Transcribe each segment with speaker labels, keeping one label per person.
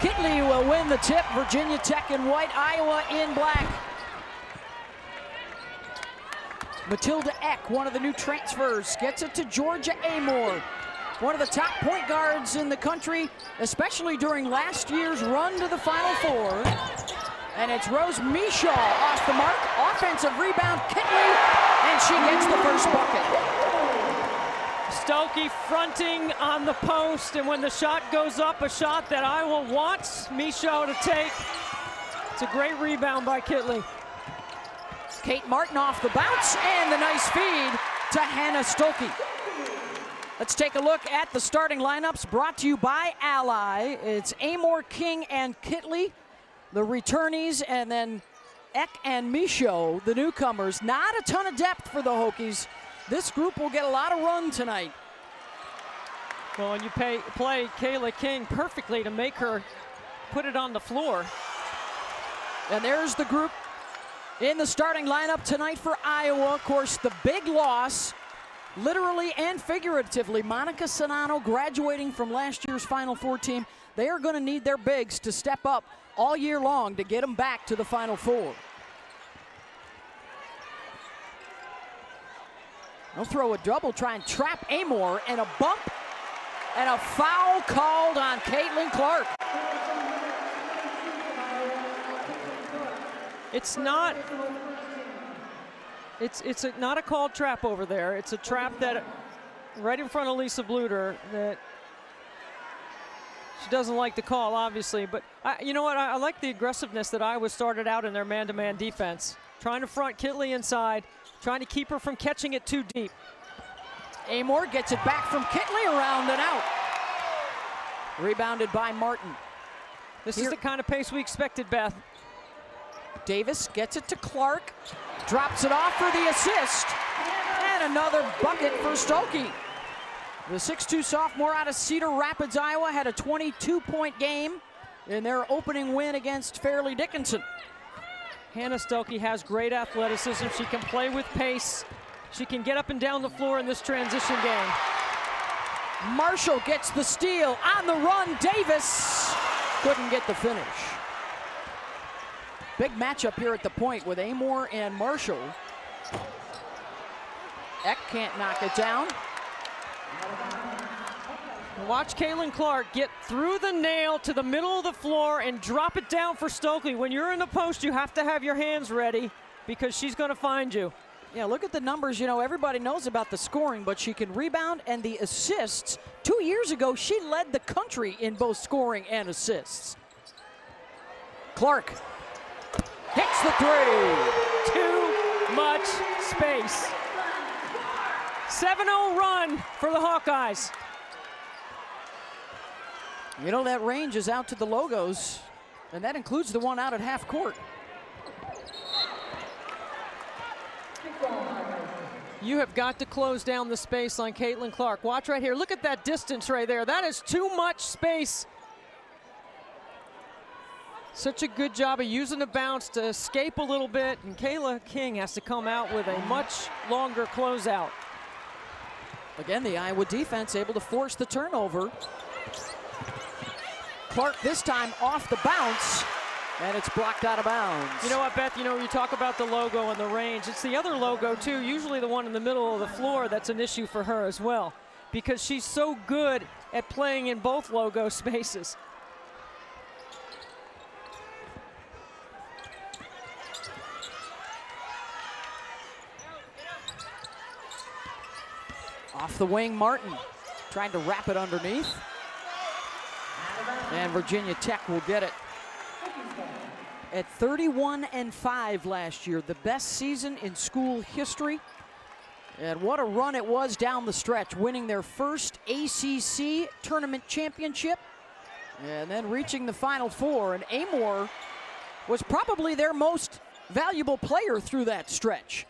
Speaker 1: Kitley will win the tip. Virginia Tech in white, Iowa in black. Matilda Eck, one of the new transfers, gets it to Georgia Amor, one of the top point guards in the country, especially during last year's run to the Final Four. And it's Rose Michaud off the mark. Offensive rebound, Kitley, and she gets the first bucket.
Speaker 2: Stuelke fronting on the post, and when the shot goes up, a shot that Iowa wants Michaud to take. It's a great rebound by Kitley.
Speaker 1: Kate Martin off the bounce, and the nice feed to Hannah Stuelke. Let's take a look at the starting lineups brought to you by Ally. It's Amor, King, and Kitley, the returnees, and then Eck and Michaud, the newcomers. Not a ton of depth for the Hokies. This group will get a lot of run tonight.
Speaker 2: Well, and you play Kayla King perfectly to make her put it on the floor.
Speaker 1: And there's the group in the starting lineup tonight for Iowa. Of course, the big loss, literally and figuratively, Monica Sonano graduating from last year's Final Four team. They are going to need their bigs to step up all year long to get them back to the Final Four. They'll throw a double, try and trap Amor, and a bump, and a foul called on Caitlin Clark.
Speaker 2: It's not a called trap over there. It's a trap that right in front of Lisa Bluter that she doesn't like the call, obviously. But you know what? I like the aggressiveness that Iowa started out in their man-to-man defense, trying to front Kitley inside, trying to keep her from catching it too deep.
Speaker 1: Amor gets it back from Kitley, around and out. Rebounded by Martin.
Speaker 2: This is the kind of pace we expected, Beth.
Speaker 1: Davis gets it to Clark, drops it off for the assist, and another bucket for Stuelke. The 6'2" sophomore out of Cedar Rapids, Iowa, had a 22-point game in their opening win against Fairleigh Dickinson.
Speaker 2: Hannah Stuelke has great athleticism. She can play with pace. She can get up and down the floor in this transition game.
Speaker 1: Marshall gets the steal. On the run, Davis couldn't get the finish. Big matchup here at the point with Amor and Marshall. Eck can't knock it down.
Speaker 2: Watch Caitlin Clark get through the nail to the middle of the floor and drop it down for Stuelke. When you're in the post, you have to have your hands ready because she's going to find you.
Speaker 1: Yeah, look at the numbers. You know, everybody knows about the scoring, but she can rebound and the assists. 2 years ago, she led the country in both scoring and assists. Clark hits the three.
Speaker 2: Too much space. 7-0 run for the Hawkeyes.
Speaker 1: You know, that range is out to the logos, and that includes the one out at half court.
Speaker 2: You have got to close down the space on Caitlin Clark. Watch right here. Look at that distance right there. That is too much space. Such a good job of using the bounce to escape a little bit, and Kayla King has to come out with a much longer closeout.
Speaker 1: Again, the Iowa defense able to force the turnover. Clark this time off the bounce, and it's blocked out of bounds.
Speaker 2: You know what, Beth, you know, you talk about the logo and the range. It's the other logo, too, usually the one in the middle of the floor that's an issue for her as well, because she's so good at playing in both logo spaces.
Speaker 1: Off the wing, Martin trying to wrap it underneath. And Virginia Tech will get it. At 31-5 last year, the best season in school history. And what a run it was down the stretch, winning their first ACC tournament championship and then reaching the Final Four. And Amor was probably their most valuable player through that stretch.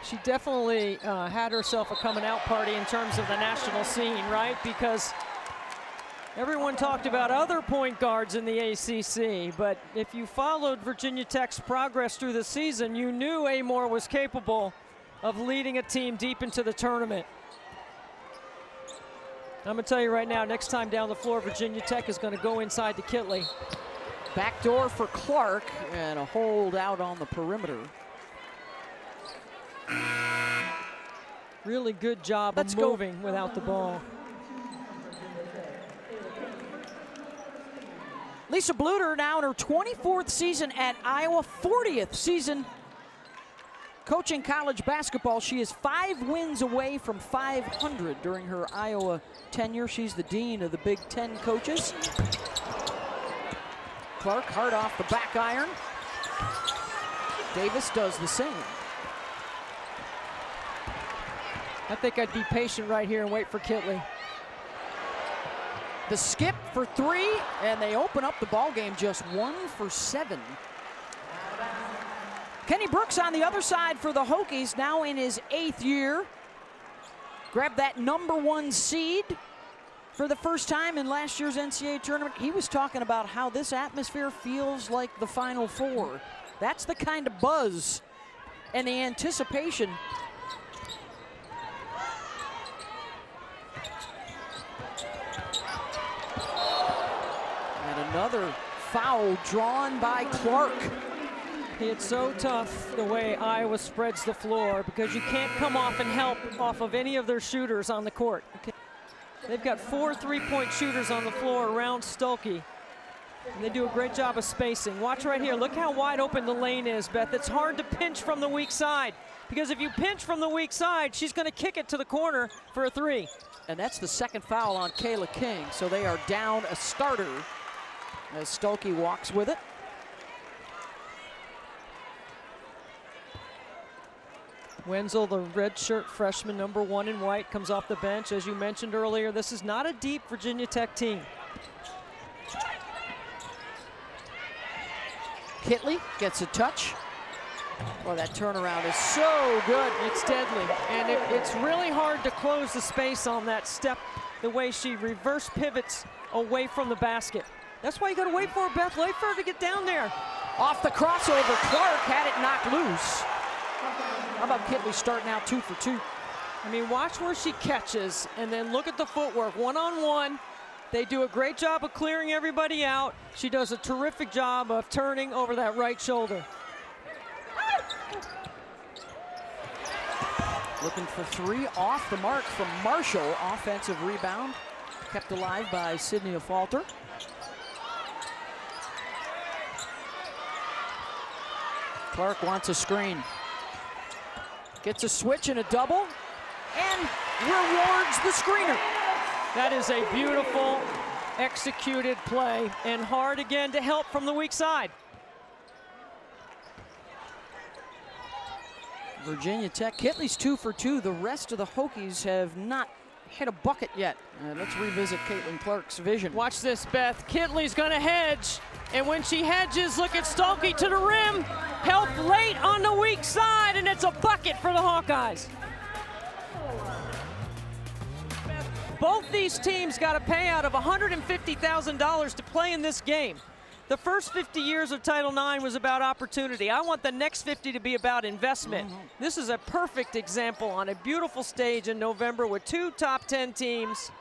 Speaker 2: She definitely had herself a coming out party in terms of the national scene, right? Because everyone talked about other point guards in the ACC, but if you followed Virginia Tech's progress through the season, you knew Amor was capable of leading a team deep into the tournament. I'm going to tell you right now, next time down the floor, Virginia Tech is going to go inside to Kitley.
Speaker 1: Backdoor for Clark, and a hold out on the perimeter.
Speaker 2: Really good job of moving without the ball.
Speaker 1: Lisa Bluter now in her 24th season at Iowa, 40th season coaching college basketball. She is 5 wins away from 500 during her Iowa tenure. She's the dean of the Big Ten coaches. Clark hard off the back iron. Davis does the same.
Speaker 2: I think I'd be patient right here and wait for Kitley.
Speaker 1: The skip for 3, and they open up the ball game just 1 for 7. Kenny Brooks on the other side for the Hokies, now in his 8th year. Grabbed that #1 seed for the first time in last year's NCAA tournament. He was talking about how this atmosphere feels like the Final Four. That's the kind of buzz and the anticipation. And another foul drawn by Clark.
Speaker 2: It's so tough the way Iowa spreads the floor because you can't come off and help off of any of their shooters on the court. Okay. They've got 4 3-point shooters on the floor around Stuelke. And they do a great job of spacing. Watch right here. Look how wide open the lane is, Beth. It's hard to pinch from the weak side because if you pinch from the weak side, she's going to kick it to the corner for a 3.
Speaker 1: And that's the second foul on Kayla King. So they are down a starter as Stuelke walks with it.
Speaker 2: Wenzel, the redshirt freshman, #1 in white, comes off the bench. As you mentioned earlier, this is not a deep Virginia Tech team.
Speaker 1: Kitley gets a touch. Oh, that turnaround is so good.
Speaker 2: It's deadly, and it's really hard to close the space on that step, the way she reverse pivots away from the basket. That's why you got to wait for her, Beth. Wait for her to get down there.
Speaker 1: Off the crossover, Clark had it knocked loose. How about Kitley starting out 2 for 2?
Speaker 2: I mean, watch where she catches, and then look at the footwork. One-on-one, they do a great job of clearing everybody out. She does a terrific job of turning over that right shoulder.
Speaker 1: Looking for 3, off the mark from Marshall. Offensive rebound, kept alive by Sydney Affolter. Clark wants a screen. Gets a switch and a double, and rewards the screener.
Speaker 2: That is a beautiful executed play, and hard again to help from the weak side.
Speaker 1: Virginia Tech, Kitley's 2 for 2. The rest of the Hokies have not hit a bucket yet. Let's revisit Caitlin Clark's vision.
Speaker 2: Watch this, Beth. Kitley's gonna hedge, and when she hedges, look at Stuelke to the rim. Help late on the weak side, and it's a bucket for the Hawkeyes. Both these teams got a payout of $150,000 to play in this game. The first 50 years of Title IX was about opportunity. I want the next 50 to be about investment. This is a perfect example on a beautiful stage in November with 2 top 10 teams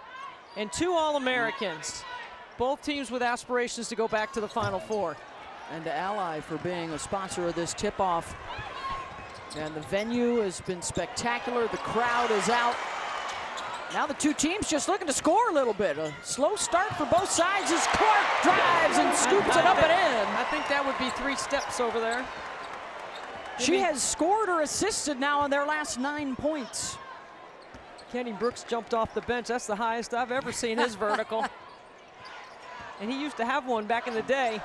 Speaker 2: and 2 All-Americans. Both teams with aspirations to go back to the Final Four.
Speaker 1: And to Ally for being a sponsor of this tip-off. And the venue has been spectacular. The crowd is out. Now the 2 teams just looking to score a little bit. A slow start for both sides as Clark drives and scoops it up and in.
Speaker 2: I think that would be 3 steps over there.
Speaker 1: She has scored or assisted now in their last 9 points.
Speaker 2: Kenny Brooks jumped off the bench. That's the highest I've ever seen his vertical. And he used to have one back in the day.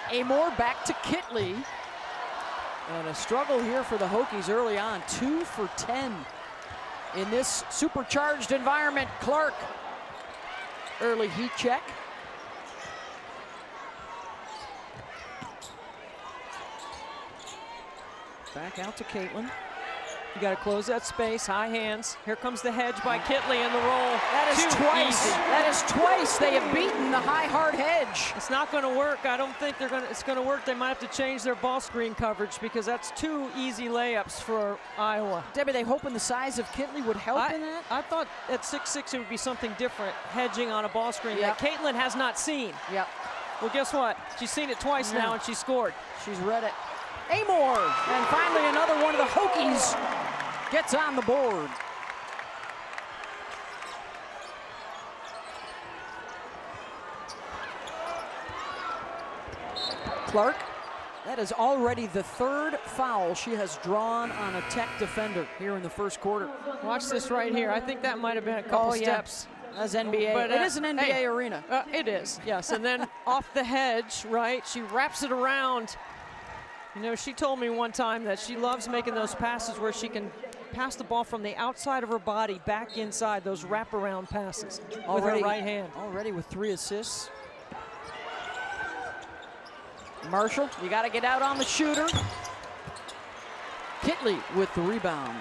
Speaker 1: Amor back to Kitley. And a struggle here for the Hokies early on. 2 for 10 in this supercharged environment. Clark, early heat check. Back out to Caitlin.
Speaker 2: You got to close that space, high hands. Here comes the hedge by Kitley in the roll.
Speaker 1: That is twice.
Speaker 2: Easy.
Speaker 1: That is twice they have beaten the high hard hedge.
Speaker 2: It's not going to work. I don't think it's going to work. They might have to change their ball screen coverage because that's 2 easy layups for Iowa.
Speaker 1: Debbie, they hoping the size of Kitley would help in that?
Speaker 2: I thought at 6'6" it would be something different, hedging on a ball screen that Caitlin has not seen.
Speaker 1: Yep.
Speaker 2: Well, guess what? She's seen it twice now, and she scored.
Speaker 1: She's read it. Amor, and finally another one of the Hokies gets on the board. Clark, that is already the 3rd foul she has drawn on a Tech defender here in the first quarter.
Speaker 2: Watch this right here. I think that might have been a couple steps.
Speaker 1: That's NBA. But it is an NBA arena.
Speaker 2: It is, yes. And then off the hedge, right? She wraps it around. You know, she told me one time that she loves making those passes where she can pass the ball from the outside of her body back inside, those wraparound passes with her right hand.
Speaker 1: Already with 3 assists. Marshall, you got to get out on the shooter. Kitley with the rebound.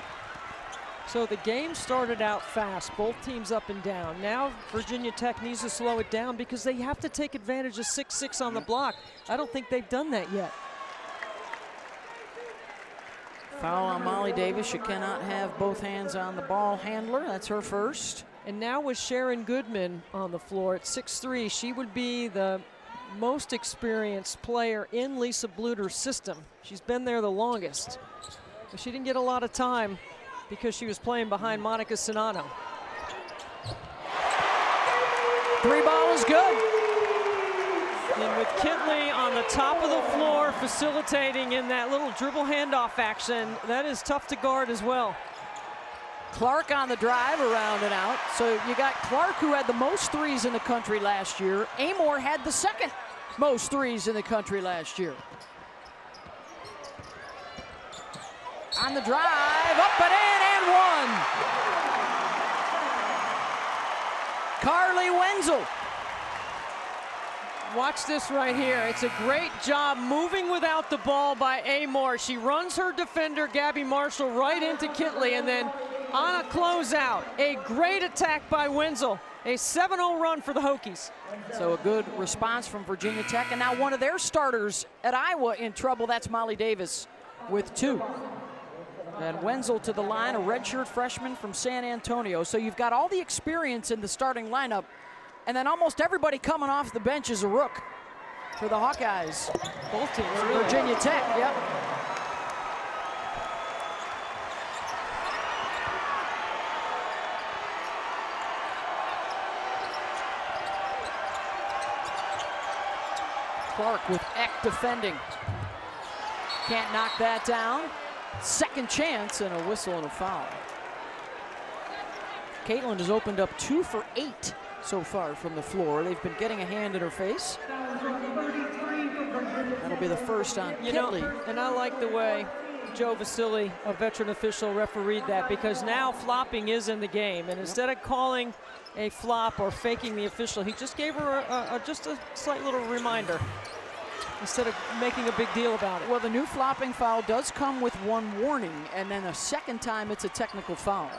Speaker 2: So the game started out fast, both teams up and down. Now Virginia Tech needs to slow it down because they have to take advantage of 6'6" on the block. I don't think they've done that yet.
Speaker 1: Foul on Molly Davis. You cannot have both hands on the ball handler. That's her first.
Speaker 2: And now with Sharon Goodman on the floor at 6'3", she would be the most experienced player in Lisa Bluter's system. She's been there the longest. But she didn't get a lot of time because she was playing behind Monica Sinano.
Speaker 1: 3 ball is good.
Speaker 2: And with Kitley on the top of the floor facilitating in that little dribble handoff action, that is tough to guard as well.
Speaker 1: Clark on the drive, around and out. So you got Clark, who had the most threes in the country last year. Amor had the 2nd most threes in the country last year. On the drive, up and in, and 1. Kylie Wenzel.
Speaker 2: Watch this right here. It's a great job moving without the ball by Amor. She runs her defender, Gabby Marshall, right into Kitley, and then on a closeout, a great attack by Wenzel. A 7-0 run for the Hokies.
Speaker 1: So a good response from Virginia Tech, and now one of their starters at Iowa in trouble. That's Molly Davis with 2. And Wenzel to the line, a redshirt freshman from San Antonio. So you've got all the experience in the starting lineup, and then almost everybody coming off the bench is a rook for the Hawkeyes.
Speaker 2: Both teams, really.
Speaker 1: Virginia Tech, yep. Clark with Eck defending. Can't knock that down. 2nd chance and a whistle and a foul. Caitlin has opened up 2 for 8 so far from the floor. They've been getting a hand in her face. That'll be the first on Kitley.
Speaker 2: And I like the way Joe Vasili, a veteran official, refereed that, because now flopping is in the game. And instead of calling a flop or faking the official, he just gave her just a slight little reminder instead of making a big deal about it.
Speaker 1: Well, the new flopping foul does come with 1 warning, and then a 2nd time it's a technical foul.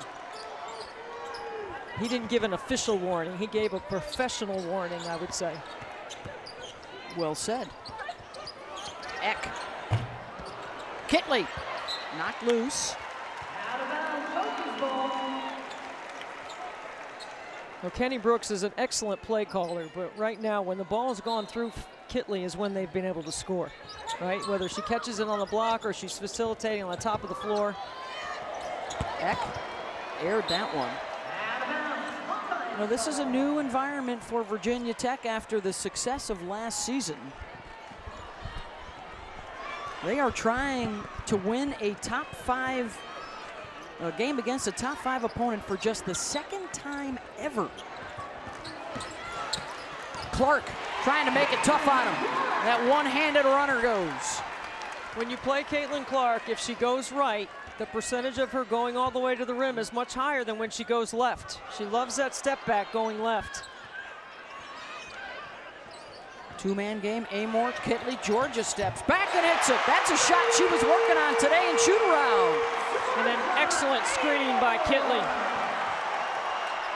Speaker 2: He didn't give an official warning. He gave a professional warning, I would say.
Speaker 1: Well said. Eck. Kitley knocked loose.
Speaker 2: Well, Kenny Brooks is an excellent play caller, but right now when the ball has gone through Kitley is when they've been able to score, right? Whether she catches it on the block or she's facilitating on the top of the floor.
Speaker 1: Eck aired that one. You know, this is a new environment for Virginia Tech after the success of last season. They are trying to win a top 5 game against a top 5 opponent for just the 2nd time ever. Clark trying to make it tough on him. That one-handed runner goes.
Speaker 2: When you play Caitlin Clark, if she goes right, the percentage of her going all the way to the rim is much higher than when she goes left. She loves that step back going left.
Speaker 1: 2-man game, Amor, Kitley, Georgia steps back and hits it. That's a shot she was working on today in shoot around.
Speaker 2: And an excellent screen by Kitley.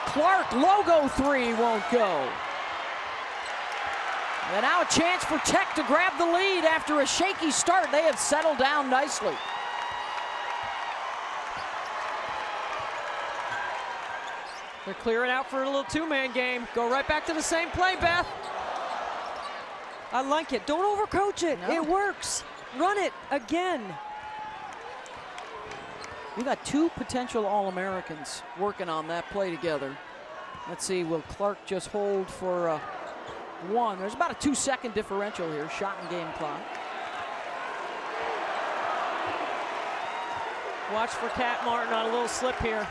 Speaker 1: Clark, logo three won't go. And now a chance for Tech to grab the lead after a shaky start. They have settled down nicely.
Speaker 2: They're clearing out for a little two-man game. Go right back to the same play, Beth. I like it. Don't overcoach it.
Speaker 1: No.
Speaker 2: It works. Run it again.
Speaker 1: We got two potential All-Americans working on that play together. Let's see, will Clark just hold for one? There's about a 2-second differential here, shot and game clock.
Speaker 2: Watch for Kat Martin on a little slip here.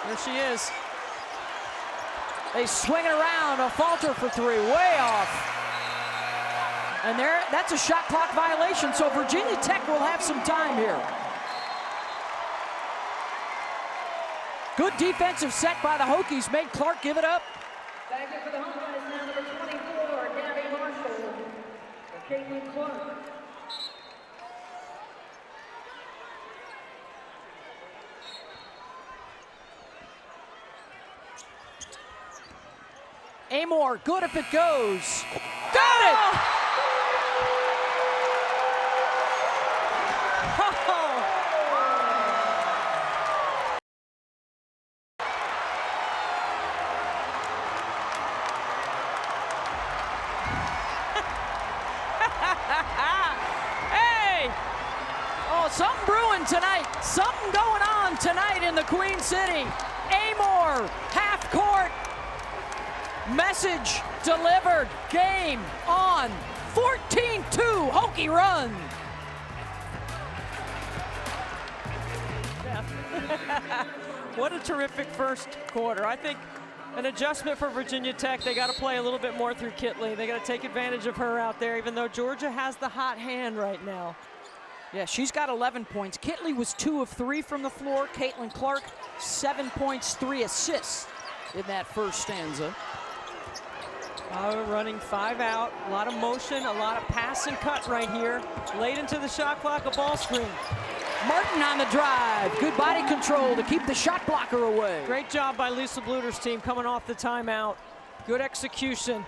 Speaker 2: There she is.
Speaker 1: They swing it around, Affolter for three, way off. And there, that's a shot clock violation, so Virginia Tech will have some time here. Good defensive set by the Hokies, made Clark give it up.
Speaker 3: Back in for the Hawkeyes now, number 24, Gabby Marshall, for Caitlin Clark.
Speaker 1: Amor, good if it goes. Got it!
Speaker 2: Hey!
Speaker 1: Oh, something brewing tonight. Something going on tonight in the Queen City. Amor, half court. Message delivered. Game on. 14-2 Hokie run.
Speaker 2: What a terrific first quarter. I think an adjustment for Virginia Tech. They got to play a little bit more through Kitley. They got to take advantage of her out there, even though Georgia has the hot hand right now.
Speaker 1: Yeah, she's got 11 points. Kitley was 2 of 3 from the floor. Caitlin Clark, 7 points, 3 assists in that first stanza.
Speaker 2: Running 5 out, a lot of motion, a lot of pass and cut right here. Late into the shot clock, a ball screen.
Speaker 1: Martin on the drive. Good body control to keep the shot blocker away.
Speaker 2: Great job by Lisa Bluter's team coming off the timeout. Good execution.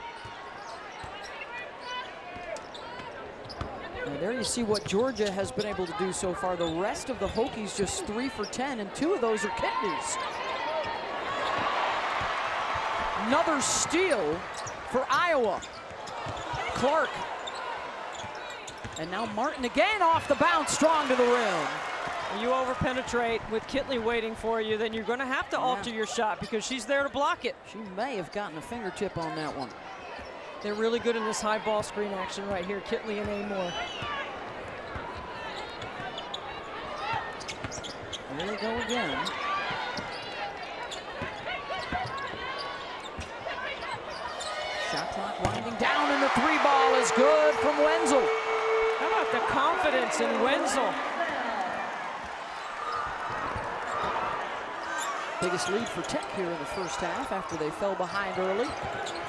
Speaker 1: And there you see what Georgia has been able to do so far. The rest of the Hokies just 3 for 10, and 2 of those are Kitley's. Another steal for Iowa. Clark. And now Martin again off the bounce, strong to the rim.
Speaker 2: When you over-penetrate with Kitley waiting for you, then you're going to have to alter your shot because she's there to block it.
Speaker 1: She may have gotten a fingertip on that one.
Speaker 2: They're really good in this high ball screen action right here, Kitley and Amor.
Speaker 1: There they go again. Shot clock winding down, and the 3 ball is good from Wenzel.
Speaker 2: How about the confidence in Wenzel?
Speaker 1: Biggest lead for Tech here in the first half after they fell behind early.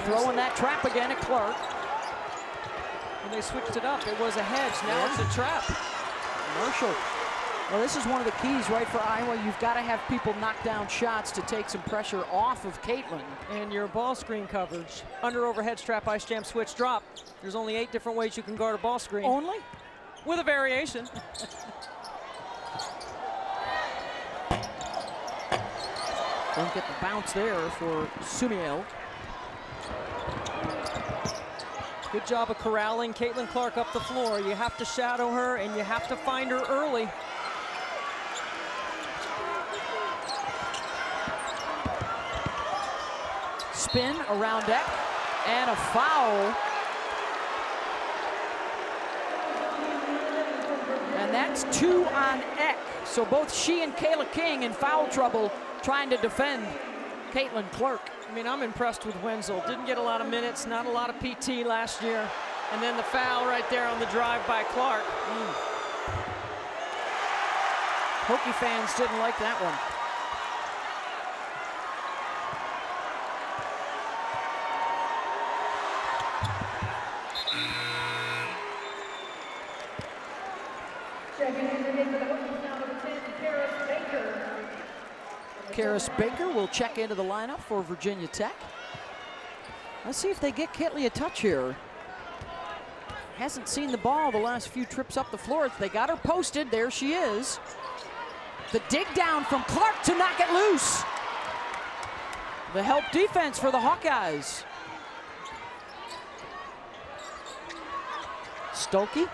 Speaker 1: Throwing that trap again at Clark.
Speaker 2: When they switched it up, it was a hedge. Now it's a trap.
Speaker 1: Marshall. Well, this is one of the keys, right, for Iowa. You've got to have people knock down shots to take some pressure off of Caitlin.
Speaker 2: And your ball screen coverage. Under overhead strap, ice jam, switch, drop. There's only 8 different ways you can guard a ball screen.
Speaker 1: Only?
Speaker 2: With a variation.
Speaker 1: Don't get the bounce there for Sumiel.
Speaker 2: Good job of corralling Caitlin Clark up the floor. You have to shadow her and you have to find her early.
Speaker 1: Spin around deck and a foul. And that's 2 on Eck. So both she and Kayla King in foul trouble trying to defend Caitlin Clark.
Speaker 2: I mean, I'm impressed with Wenzel. Didn't get a lot of minutes, not a lot of PT last year. And then the foul right there on the drive by Clark.
Speaker 1: Hokie fans didn't like that one.
Speaker 3: Checking in for the Hokies now,
Speaker 1: Karis Baker will check into the lineup for Virginia Tech. Let's see if they get Kitley a touch here. Hasn't seen the ball the last few trips up the floor. They got her posted. There she is. The dig down from Clark to knock it loose. The help defense for the Hawkeyes. Stuelke.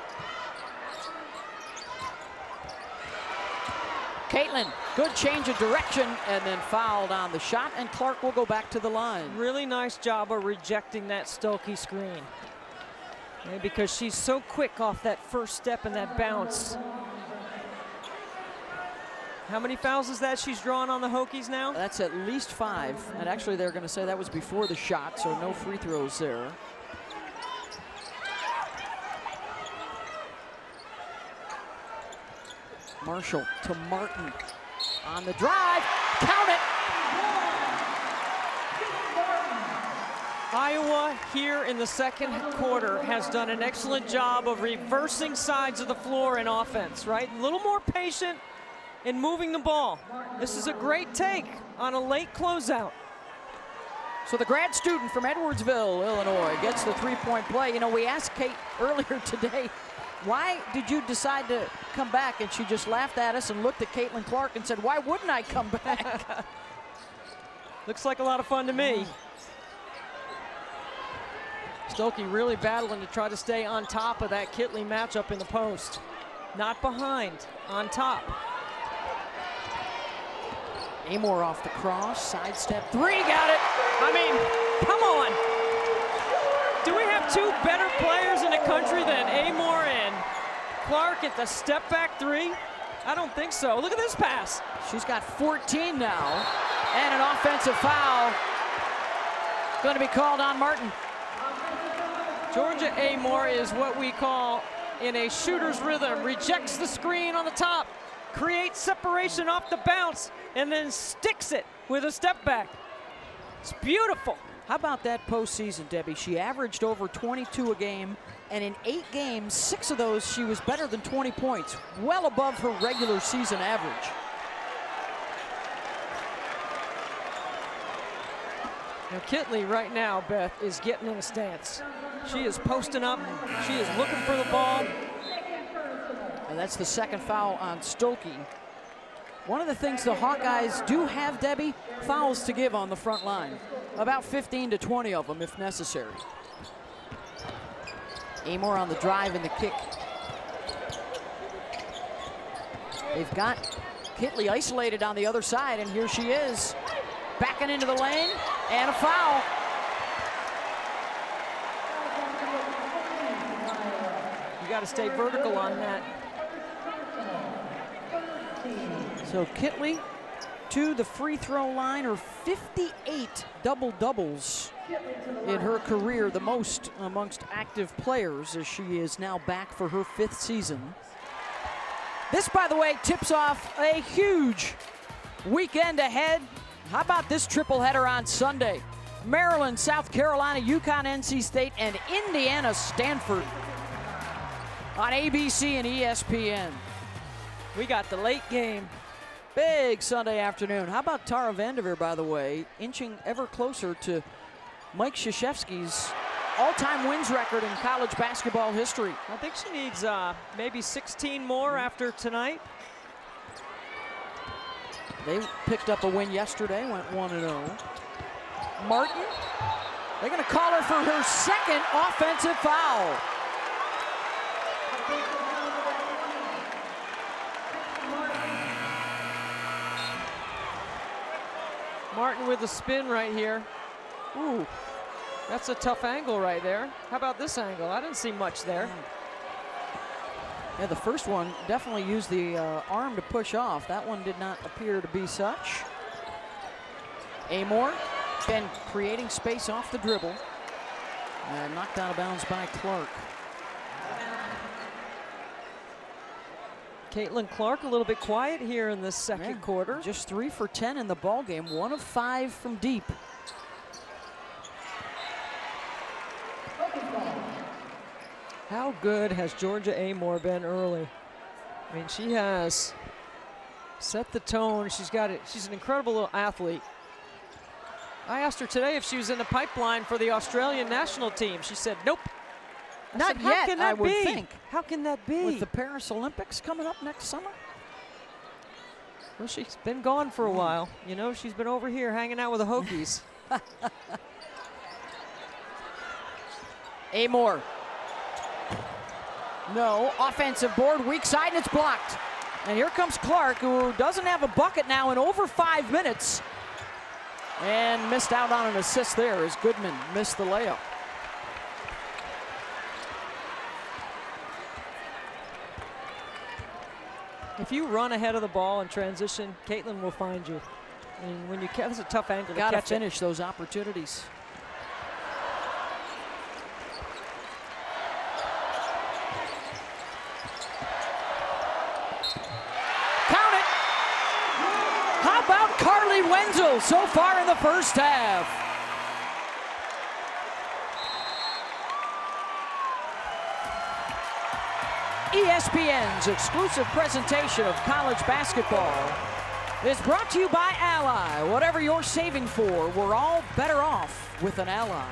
Speaker 1: Caitlin, good change of direction, and then fouled on the shot, and Clark will go back to the line.
Speaker 2: Really nice job of rejecting that Stuelke screen. Yeah, because she's so quick off that first step and that bounce. How many fouls is that she's drawn on the Hokies now?
Speaker 1: That's at least 5, and actually they're going to say that was before the shot, so no free throws there. Marshall to Martin on the drive, count it!
Speaker 2: Iowa here in the second quarter has done an excellent job of reversing sides of the floor in offense, right? A little more patient in moving the ball. This is a great take on a late closeout.
Speaker 1: So the grad student from Edwardsville, Illinois, gets the three-point play. You know, we asked Kate earlier today, why did you decide to come back? And she just laughed at us and looked at Caitlin Clark and said, why wouldn't I come back?
Speaker 2: Looks like a lot of fun to me. Stuelke really battling to try to stay on top of that Kitley matchup in the post. Not behind, on top.
Speaker 1: Amor off the cross, sidestep, 3, got it!
Speaker 2: I mean, come on. Do we have 2 better players in the country than Amor and Clark at the step back 3? I don't think so. Look at this pass.
Speaker 1: She's got 14 now, and an offensive foul going to be called on Martin.
Speaker 2: Georgia Amor is what we call in a shooter's rhythm. Rejects the screen on the top, creates separation off the bounce, and then sticks it with a step back. It's beautiful.
Speaker 1: How about that postseason, Debbie? She averaged over 22 a game, and in 8 games, 6 of those, she was better than 20 points, well above her regular season average.
Speaker 2: Now Kitley right now, Beth, is getting in a stance. She is posting up. She is looking for the ball.
Speaker 1: And that's the second foul on Stuelke. One of the things the Hawkeyes do have, Debbie, fouls to give on the front line. About 15 to 20 of them if necessary. Amor on the drive and the kick. They've got Kitley isolated on the other side, and here she is. Backing into the lane, and a foul.
Speaker 2: You got to stay vertical on that.
Speaker 1: So Kitley to the free throw line, or 58 double-doubles in her career, the most amongst active players, as she is now back for her 5th season. This, by the way, tips off a huge weekend ahead. How about this triple header on Sunday? Maryland, South Carolina, UConn, NC State, and Indiana, Stanford on ABC and ESPN.
Speaker 2: We got the late game.
Speaker 1: Big Sunday afternoon. How about Tara Vanderveer, by the way, inching ever closer to Mike Krzyzewski's all-time wins record in college basketball history.
Speaker 2: I think she needs maybe 16 more after tonight.
Speaker 1: They picked up a win yesterday, went 1-0. Martin, they're going to call her for her second offensive foul.
Speaker 2: Martin with a spin right here. Ooh, that's a tough angle right there. How about this angle? I didn't see much there.
Speaker 1: Yeah, the first one definitely used the arm to push off. That one did not appear to be such. Amor been creating space off the dribble. Knocked out of bounds by Clark.
Speaker 2: Caitlin Clark a little bit quiet here in this second quarter.
Speaker 1: Just 3 for 10 in the ball game, 1 of 5 from deep.
Speaker 2: How good has Georgia Amor been early? I mean, she has Set the tone. She's got it. She's an incredible little athlete. I asked her today if she was in the pipeline for the Australian national team. She said, nope.
Speaker 1: Not yet,
Speaker 2: how can that
Speaker 1: I would
Speaker 2: be?
Speaker 1: think.
Speaker 2: How can that be?
Speaker 1: With the Paris Olympics coming up next summer?
Speaker 2: Well, she's been gone for a while. You know, she's been over here hanging out with the Hokies.
Speaker 1: Amor. No, offensive board, weak side, and it's blocked. And here comes Clark, who doesn't have a bucket now in over 5 minutes. And missed out on an assist there as Goodman missed the layup.
Speaker 2: If you run ahead of the ball in transition, Caitlin will find you. And when you catch, it's a tough angle to catch.
Speaker 1: Got to finish those opportunities. Count it. How about Kylie Wenzel so far in the first half? ESPN's exclusive presentation of college basketball is brought to you by Ally. Whatever you're saving for, we're all better off with an Ally.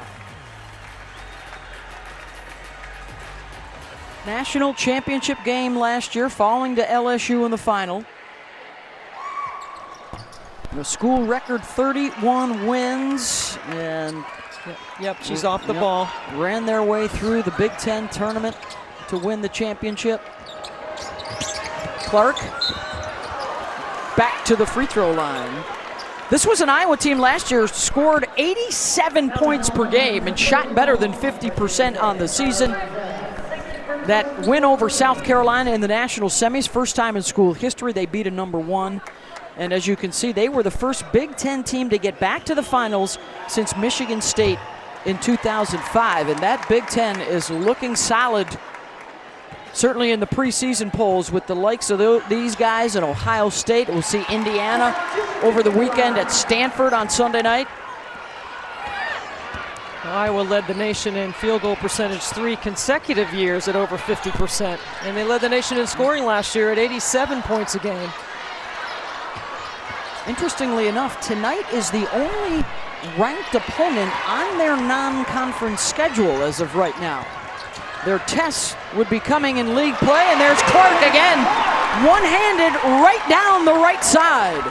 Speaker 1: National championship game last year, falling to LSU in the final. The school record 31 wins, and
Speaker 2: yep, she's off the ball.
Speaker 1: Ran their way through the Big Ten tournament to win the championship. Clark back to the free throw line. This was an Iowa team last year, scored 87 points per game and shot better than 50% on the season. That win over South Carolina in the national semis, first time in school history. They beat a #1. And as you can see, they were the first Big Ten team to get back to the finals since Michigan State in 2005. And that Big Ten is looking solid, certainly in the preseason polls, with the likes of these guys in Ohio State. We'll see Indiana over the weekend at Stanford on Sunday night.
Speaker 2: Iowa led the nation in field goal percentage 3 consecutive years at over 50%. And they led the nation in scoring last year at 87 points a game.
Speaker 1: Interestingly enough, tonight is the only ranked opponent on their non-conference schedule as of right now. Their tests would be coming in league play, and there's Clark again, one-handed right down the right side.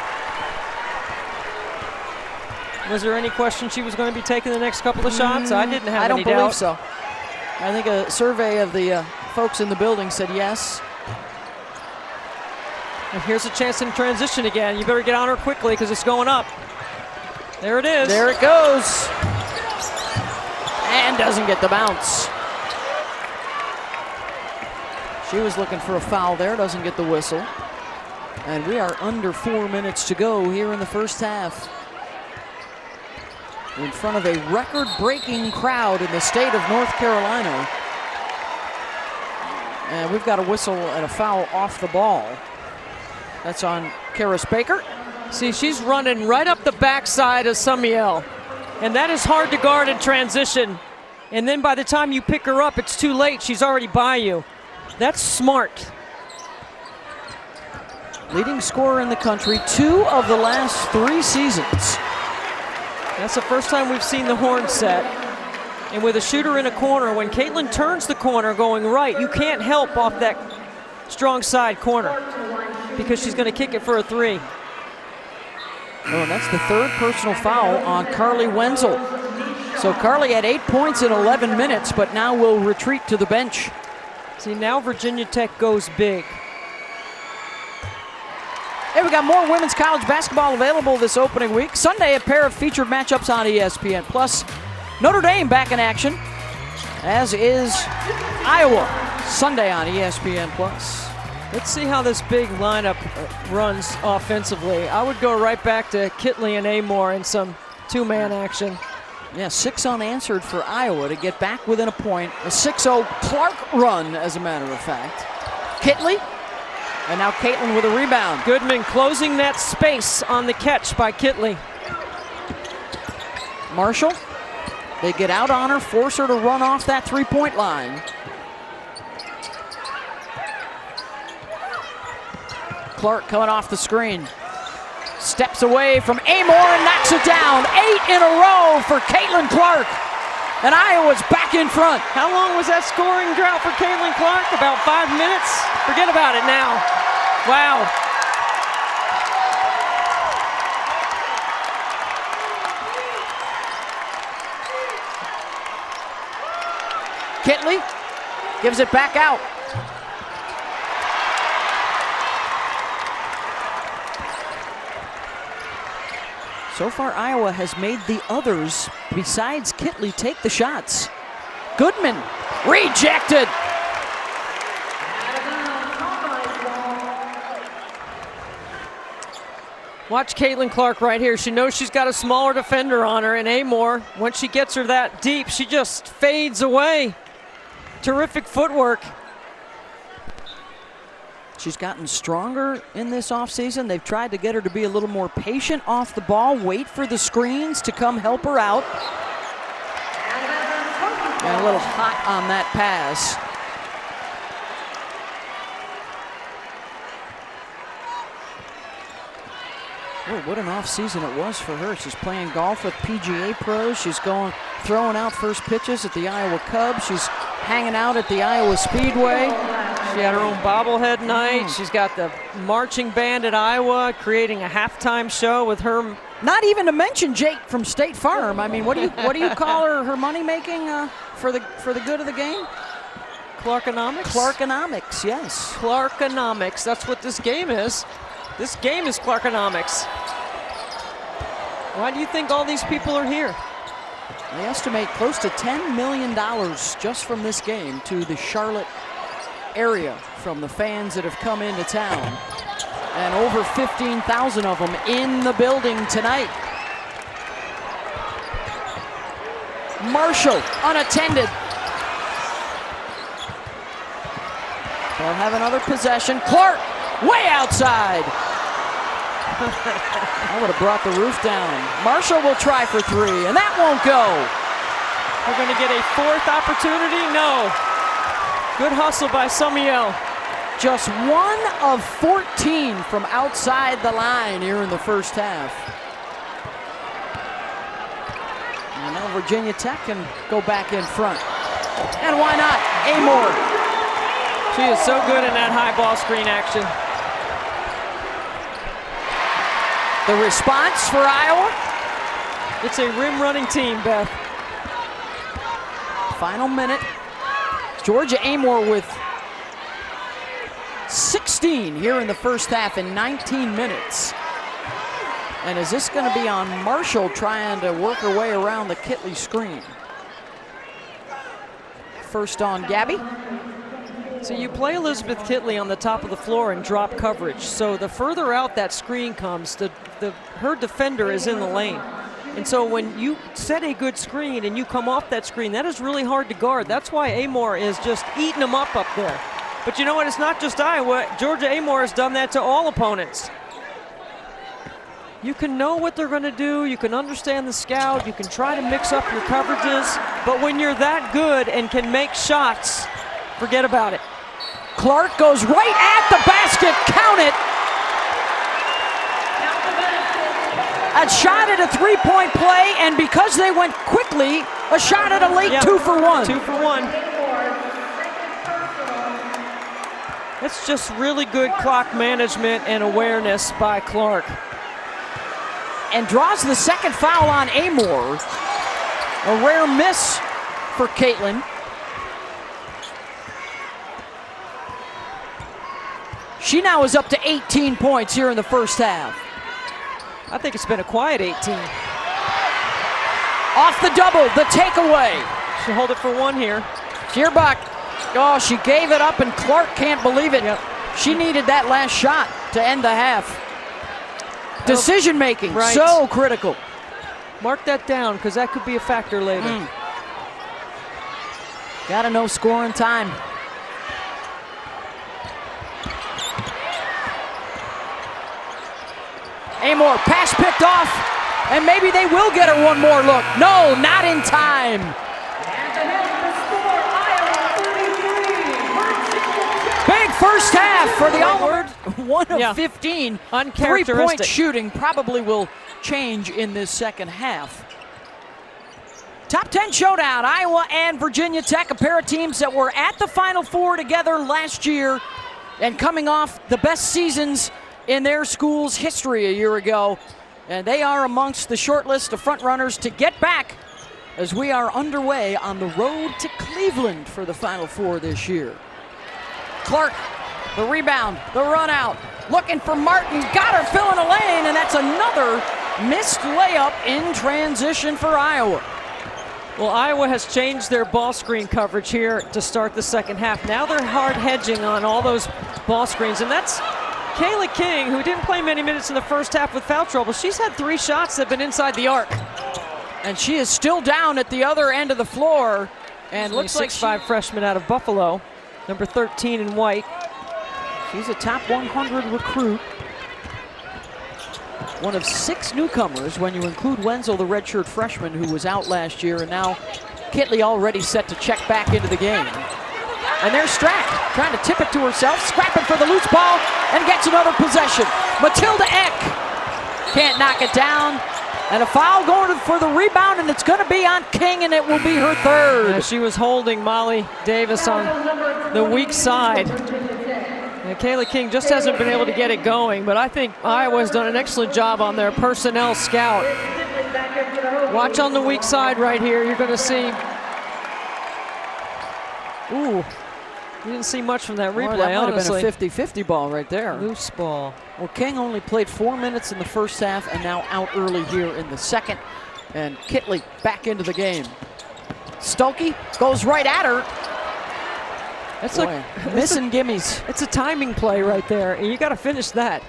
Speaker 2: Was there any question she was going to be taking the next couple of shots? I didn't have
Speaker 1: I don't
Speaker 2: any doubt.
Speaker 1: believe so. I think a survey of the folks in the building said yes.
Speaker 2: And here's a chance in transition again. You better get on her quickly because it's going up. There it is.
Speaker 1: There it goes. And doesn't get the bounce. She was looking for a foul there, doesn't get the whistle. And we are under 4 minutes to go here in the first half. In front of a record-breaking crowd in the state of North Carolina. And we've got a whistle and a foul off the ball. That's on Karis Baker.
Speaker 2: See, she's running right up the backside of Samiel. And that is hard to guard in transition. And then by the time you pick her up, it's too late. She's already by you. That's smart.
Speaker 1: Leading scorer in the country 2 of the last 3 seasons.
Speaker 2: That's the first time we've seen the horn set. And with a shooter in a corner, when Caitlin turns the corner going right, you can't help off that strong side corner because she's going to kick it for a 3.
Speaker 1: Oh, and that's the 3rd personal foul on Kylie Wenzel. So Kylie had 8 points in 11 minutes, but now will retreat to the bench.
Speaker 2: See, now Virginia Tech goes big.
Speaker 1: Hey, we got more women's college basketball available this opening week. Sunday, a pair of featured matchups on ESPN+. Notre Dame back in action, as is Iowa. Sunday on ESPN+.
Speaker 2: Let's see how this big lineup runs offensively. I would go right back to Kitley and Amor in some 2-man action.
Speaker 1: Yeah, 6 unanswered for Iowa to get back within a point. A 6-0 Clark run, as a matter of fact. Kitley, and now Caitlin with a rebound.
Speaker 2: Goodman closing that space on the catch by Kitley.
Speaker 1: Marshall, they get out on her, force her to run off that 3-point line. Clark coming off the screen. Steps away from Amor and knocks it down. 8 in a row for Caitlin Clark. And Iowa's back in front.
Speaker 2: How long was that scoring drought for Caitlin Clark? About 5 minutes? Forget about it now. Wow.
Speaker 1: Kitley gives it back out. So far, Iowa has made the others, besides Kitley, take the shots. Goodman, rejected.
Speaker 2: Watch Caitlin Clark right here. She knows she's got a smaller defender on her, and Amor, once she gets her that deep, she just fades away. Terrific footwork.
Speaker 1: She's gotten stronger in this offseason. They've tried to get her to be a little more patient off the ball, wait for the screens to come help her out. And a little hot on that pass. Oh, what an offseason it was for her. She's playing golf with PGA pros. She's throwing out first pitches at the Iowa Cubs. She's hanging out at the Iowa Speedway.
Speaker 2: She had her own bobblehead night. She's got the marching band at Iowa, creating a halftime show with her.
Speaker 1: Not even to mention Jake from State Farm. I mean, what do you call her? Her money making for the good of the game?
Speaker 2: Clarkonomics.
Speaker 1: Clarkonomics, yes.
Speaker 2: Clarkonomics. That's what this game is. This game is Clarkonomics. Why do you think all these people are here?
Speaker 1: They estimate close to $10 million just from this game to the Charlotte area from the fans that have come into town. And over 15,000 of them in the building tonight. Marshall unattended. They'll have another possession. Clark way outside. I would have brought the roof down. Marshall will try for 3, and that won't go.
Speaker 2: We're going to get a 4th opportunity? No. Good hustle by Sumiel.
Speaker 1: Just 1 of 14 from outside the line here in the first half. And now Virginia Tech can go back in front. And why not? Amor.
Speaker 2: She is so good in that high ball screen action.
Speaker 1: The response for Iowa?
Speaker 2: It's a rim running team, Beth.
Speaker 1: Final minute. Georgia Amor with 16 here in the first half in 19 minutes. And is this going to be on Marshall trying to work her way around the Kitley screen? First on Gabby.
Speaker 2: So you play Elizabeth Kitley on the top of the floor and drop coverage. So the further out that screen comes, her defender is in the lane. And so when you set a good screen and you come off that screen, that is really hard to guard. That's why Amor is just eating them up there. But you know what? It's not just Iowa. Georgia Amor has done that to all opponents. You can know what they're going to do. You can understand the scout. You can try to mix up your coverages. But when you're that good and can make shots, forget about it.
Speaker 1: Clark goes right at the basket. Count it. A shot at a three-point play, and because they went quickly, a shot at a late 2 for 1.
Speaker 2: 2 for 1. That's just really good clock management and awareness by Clark.
Speaker 1: And draws the second foul on Amor. A rare miss for Caitlin. She now is up to 18 points here in the first half.
Speaker 2: I think it's been a quiet 18.
Speaker 1: Off the double, the takeaway.
Speaker 2: She'll hold it for 1 here.
Speaker 1: Feuerbach, oh, she gave it up, and Clark can't believe it.
Speaker 2: Yep.
Speaker 1: She needed that last shot to end the half. Decision making,
Speaker 2: right.
Speaker 1: So critical.
Speaker 2: Mark that down, because that could be a factor later.
Speaker 1: Gotta know scoring time. Amor, pass picked off, and maybe they will get her one more look. No, not in time. Big first half for the Onward. 1 of 15.
Speaker 2: Uncharacteristic.
Speaker 1: 3-point shooting probably will change in this second half. Top 10 showdown, Iowa and Virginia Tech, a pair of teams that were at the Final Four together last year and coming off the best seasons in their school's history a year ago. And they are amongst the short list of front runners to get back as we are underway on the road to Cleveland for the Final Four this year. Clark, the rebound, the run out, looking for Martin, got her filling a lane, and that's another missed layup in transition for Iowa.
Speaker 2: Well, Iowa has changed their ball screen coverage here to start the second half. Now they're hard hedging on all those ball screens, and that's Kylie King, who didn't play many minutes in the first half with foul trouble. She's had 3 shots that have been inside the arc.
Speaker 1: And she is still down at the other end of the floor. And looks like
Speaker 2: 6'5" freshman out of Buffalo, number 13 in white.
Speaker 1: She's a top 100 recruit. One of 6 newcomers when you include Wenzel, the redshirt freshman who was out last year, and now Kitley already set to check back into the game. And there's Strack trying to tip it to herself, scrapping for the loose ball, and gets another possession. Matilda Eck can't knock it down. And a foul going for the rebound, and it's going to be on King, and it will be her third.
Speaker 2: Yeah, she was holding Molly Davis on the weak side. And Kylie King just hasn't been able to get it going, but I think Iowa's done an excellent job on their personnel scout. Watch on the weak side right here. You're going to see. Ooh, you didn't see much from that replay,
Speaker 1: that
Speaker 2: honestly.
Speaker 1: Might have been a 50-50 ball right there.
Speaker 2: Loose ball.
Speaker 1: Well, King only played 4 minutes in the first half and now out early here in the second. And Kitley back into the game. Stuelke goes right at her.
Speaker 2: That's
Speaker 1: missing gimmies.
Speaker 2: It's a timing play right there, and you got to finish that.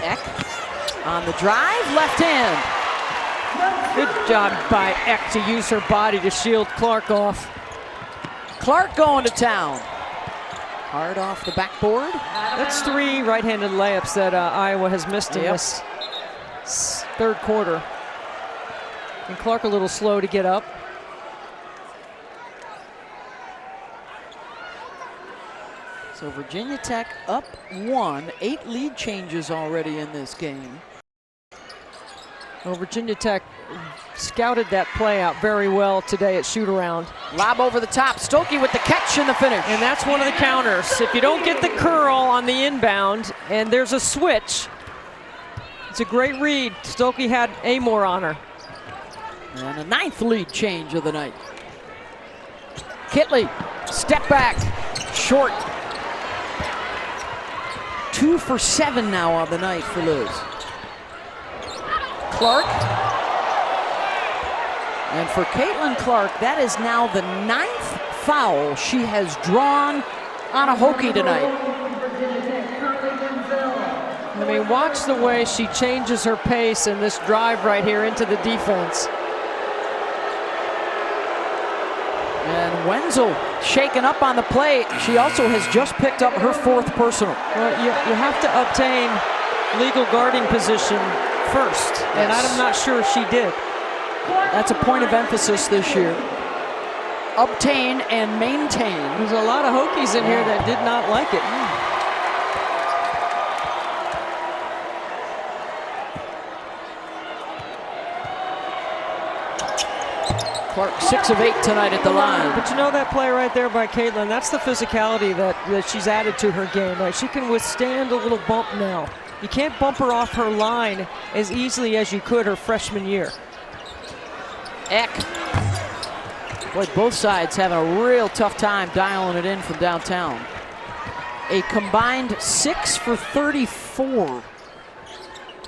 Speaker 1: Eck on the drive, left hand.
Speaker 2: Good job by Eck to use her body to shield Clark off.
Speaker 1: Clark going to town. Hard off the backboard.
Speaker 2: That's 3 right-handed layups that Iowa has missed in this third quarter. And Clark a little slow to get up.
Speaker 1: So Virginia Tech up 1, 8 lead changes already in this game.
Speaker 2: Well, Virginia Tech scouted that play out very well today at shoot-around.
Speaker 1: Lob over the top, Stuelke with the catch and the finish.
Speaker 2: And that's one of the counters. If you don't get the curl on the inbound and there's a switch, it's a great read. Stuelke had Amor on her.
Speaker 1: And a 9th lead change of the night. Kitley, step back, short. 2 for 7 now on the night for Liz. Clark. And for Caitlin Clark, that is now the 9th foul she has drawn on a Hokie tonight.
Speaker 2: I mean, watch the way she changes her pace in this drive right here into the defense.
Speaker 1: And Wenzel shaken up on the play. She also has just picked up her 4th personal.
Speaker 2: Well, you have to obtain legal guarding position first, and I'm not sure she did.
Speaker 1: That's a point of emphasis this year. Obtain and maintain.
Speaker 2: There's a lot of Hokies in here that did not like it.
Speaker 1: Clark 6 of 8 tonight at the line.
Speaker 2: But you know that play right there by Caitlin, that's the physicality that she's added to her game. Right? She can withstand a little bump now. You can't bump her off her line as easily as you could her freshman year.
Speaker 1: Eck. Boy, both sides having a real tough time dialing it in from downtown. A combined 6 for 34.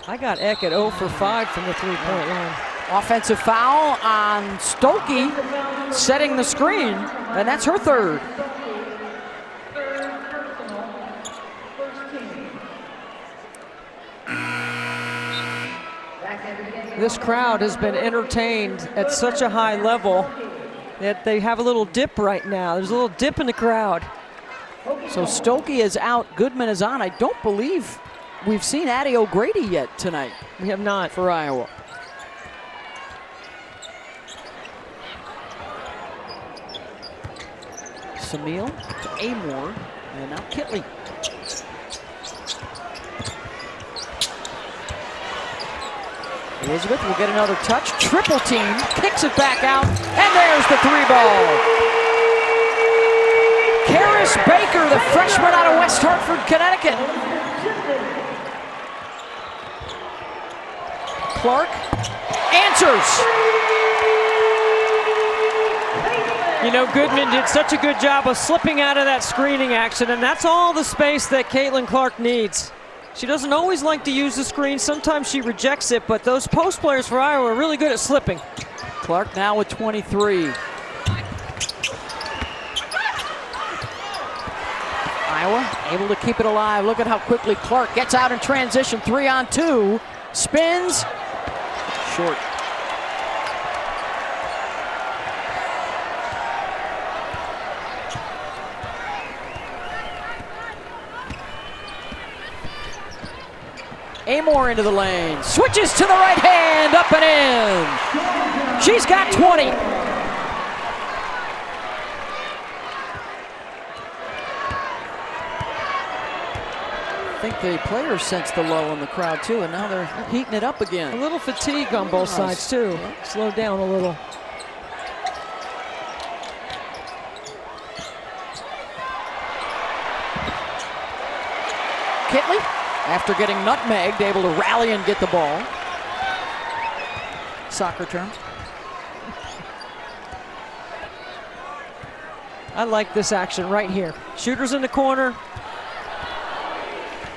Speaker 2: I got Eck at 0 for 5 from the 3-point line.
Speaker 1: Offensive foul on Stuelke, setting the screen, and that's her 3rd.
Speaker 2: This crowd has been entertained at such a high level that they have a little dip right now. There's a little dip in the crowd.
Speaker 1: So Stuelke is out, Goodman is on. I don't believe we've seen Addie O'Grady yet tonight.
Speaker 2: We have not.
Speaker 1: For Iowa. Samil to Amor, and now Kitley. Elizabeth will get another touch. Triple team, kicks it back out, and there's the 3-ball. Karis Baker, the freshman out of West Hartford, Connecticut. Clark answers.
Speaker 2: You know, Goodman did such a good job of slipping out of that screening action, and that's all the space that Caitlin Clark needs. She doesn't always like to use the screen. Sometimes she rejects it, but those post players for Iowa are really good at slipping.
Speaker 1: Clark now with 23. Iowa able to keep it alive. Look at how quickly Clark gets out in transition. 3-on-2. Spins. Short. Amor into the lane, switches to the right hand, up and in. She's got 20. I think the players sensed the lull in the crowd too, and now they're heating it up again.
Speaker 2: A little fatigue on both sides too. Slow down a little.
Speaker 1: Kitley, after getting nutmegged, able to rally and get the ball. Soccer term.
Speaker 2: I like this action right here. Shooter's in the corner.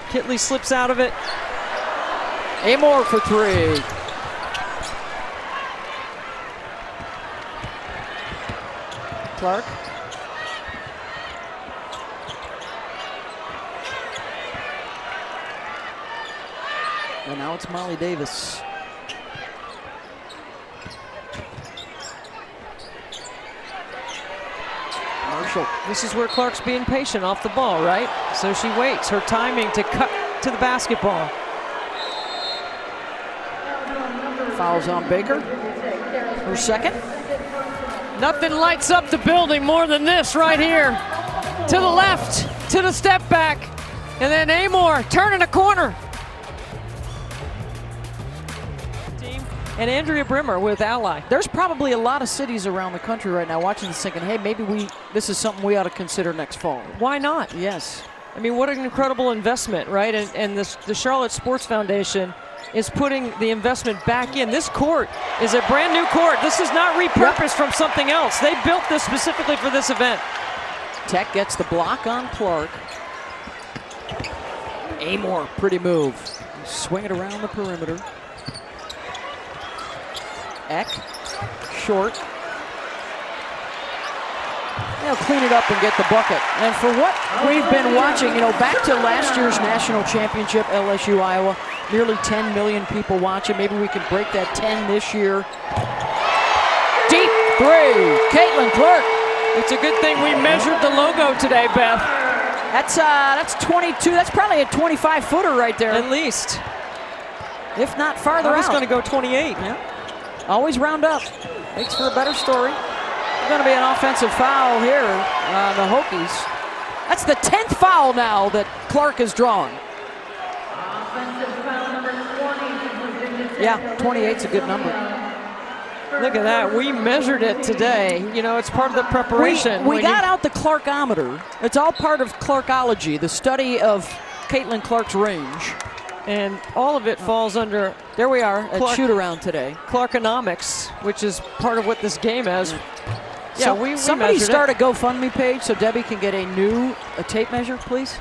Speaker 2: Kitley slips out of it.
Speaker 1: Amor for 3. Clark. And now it's Molly Davis. Marshall.
Speaker 2: This is where Clark's being patient off the ball, right? So she waits her timing to cut to the basketball.
Speaker 1: Fouls on Baker. Her second.
Speaker 2: Nothing lights up the building more than this right here. To the left, to the step back, and then Amor turning a corner. And Andrea Brimmer with Ally.
Speaker 1: There's probably a lot of cities around the country right now watching this thinking, hey, maybe this is something we ought to consider next fall.
Speaker 2: Why not?
Speaker 1: Yes.
Speaker 2: I mean, what an incredible investment, right? And the Charlotte Sports Foundation is putting the investment back in. This court is a brand new court. This is not repurposed from something else. They built this specifically for this event.
Speaker 1: Tech gets the block on Clark. Amor, pretty move. Swing it around the perimeter. Eck, short. They'll clean it up and get the bucket. And for what we've been watching, you know, back to last year's national championship, LSU, Iowa, nearly 10 million people watching. Maybe we can break that 10 this year. Deep 3, Caitlin Clark.
Speaker 2: It's a good thing we measured the logo today, Beth.
Speaker 1: That's 22, that's probably a 25-footer right there.
Speaker 2: At least.
Speaker 1: If not farther out.
Speaker 2: I was going to go 28.
Speaker 1: Yeah. Always round up. Makes for a better story. There's going to be an offensive foul here on the Hokies. That's the 10th foul now that Clark has drawn.
Speaker 3: Offensive foul number 20.
Speaker 1: Yeah, 28's a good number.
Speaker 2: Look at that. We measured it today. You know, it's part of the preparation.
Speaker 1: We got out the Clarkometer. It's all part of Clarkology, the study of Caitlin Clark's range.
Speaker 2: And all of it falls under,
Speaker 1: there we are at shoot-around today.
Speaker 2: Clarkonomics, which is part of what this game is. Yeah,
Speaker 1: so
Speaker 2: we
Speaker 1: somebody start a GoFundMe page so Debbie can get a tape measure, please.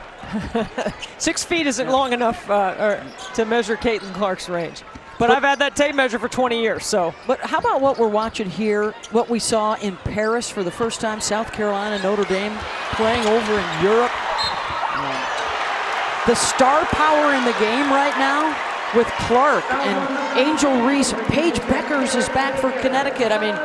Speaker 2: 6 feet isn't long enough to measure Caitlin Clark's range. But I've had that tape measure for 20 years, so.
Speaker 1: But how about what we're watching here, what we saw in Paris for the first time, South Carolina, Notre Dame playing over in Europe. The star power in the game right now with Clark and Angel Reese. Paige Beckers is back for Connecticut. I mean,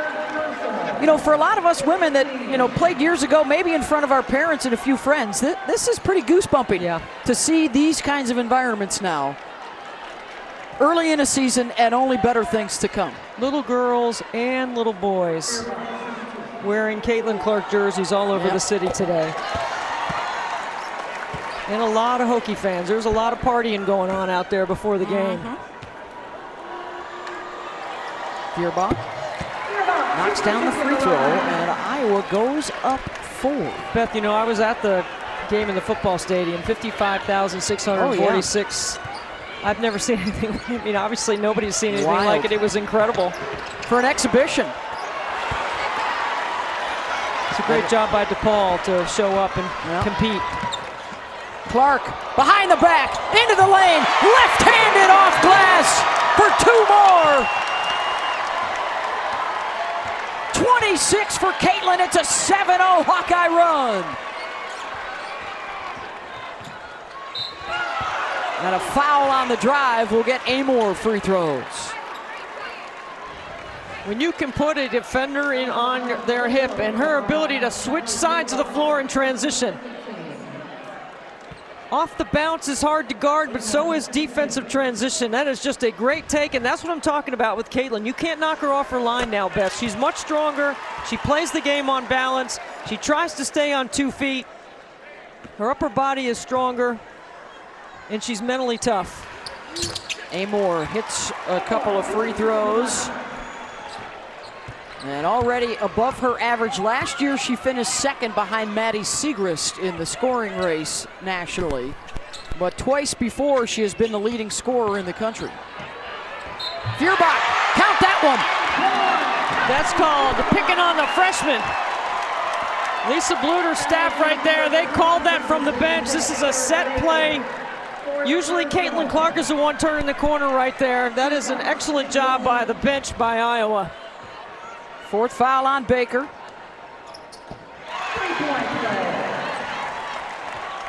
Speaker 1: you know, for a lot of us women that, you know, played years ago, maybe in front of our parents and a few friends, this is pretty goosebumping to see these kinds of environments now. Early in a season and only better things to come.
Speaker 2: Little girls and little boys. wearing Caitlin Clark jerseys all over the city today. And a lot of Hokie fans. There's a lot of partying going on out there before the game.
Speaker 1: Feuerbach knocks down the free throw, and Iowa goes up 4.
Speaker 2: Beth, you know, I was at the game in the football stadium, 55,646. I've never seen anything. I mean, obviously nobody's seen anything like it. It was incredible.
Speaker 1: For an exhibition.
Speaker 2: It's a great job by DePaul to show up and compete.
Speaker 1: Clark behind the back, into the lane, left-handed off glass for 2 more. 26 for Caitlin. It's a 7-0 Hawkeye run. And a foul on the drive will get Amor free throws.
Speaker 2: When you can put a defender in on their hip and her ability to switch sides of the floor in transition. Off the bounce is hard to guard, but so is defensive transition. That is just a great take, and that's what I'm talking about with Caitlin. You can't knock her off her line now, Beth. She's much stronger. She plays the game on balance. She tries to stay on 2 feet. Her upper body is stronger, and she's mentally tough.
Speaker 1: Amor hits a couple of free throws. And already above her average. Last year, she finished 2nd behind Maddie Siegrist in the scoring race nationally. But twice before, she has been the leading scorer in the country. Feuerbach, count that one.
Speaker 2: That's called picking on the freshman. Lisa Bluter's staff right there, they called that from the bench. This is a set play. Usually Caitlin Clark is the one turning the corner right there. That is an excellent job by the bench by Iowa.
Speaker 1: 4th foul on Baker.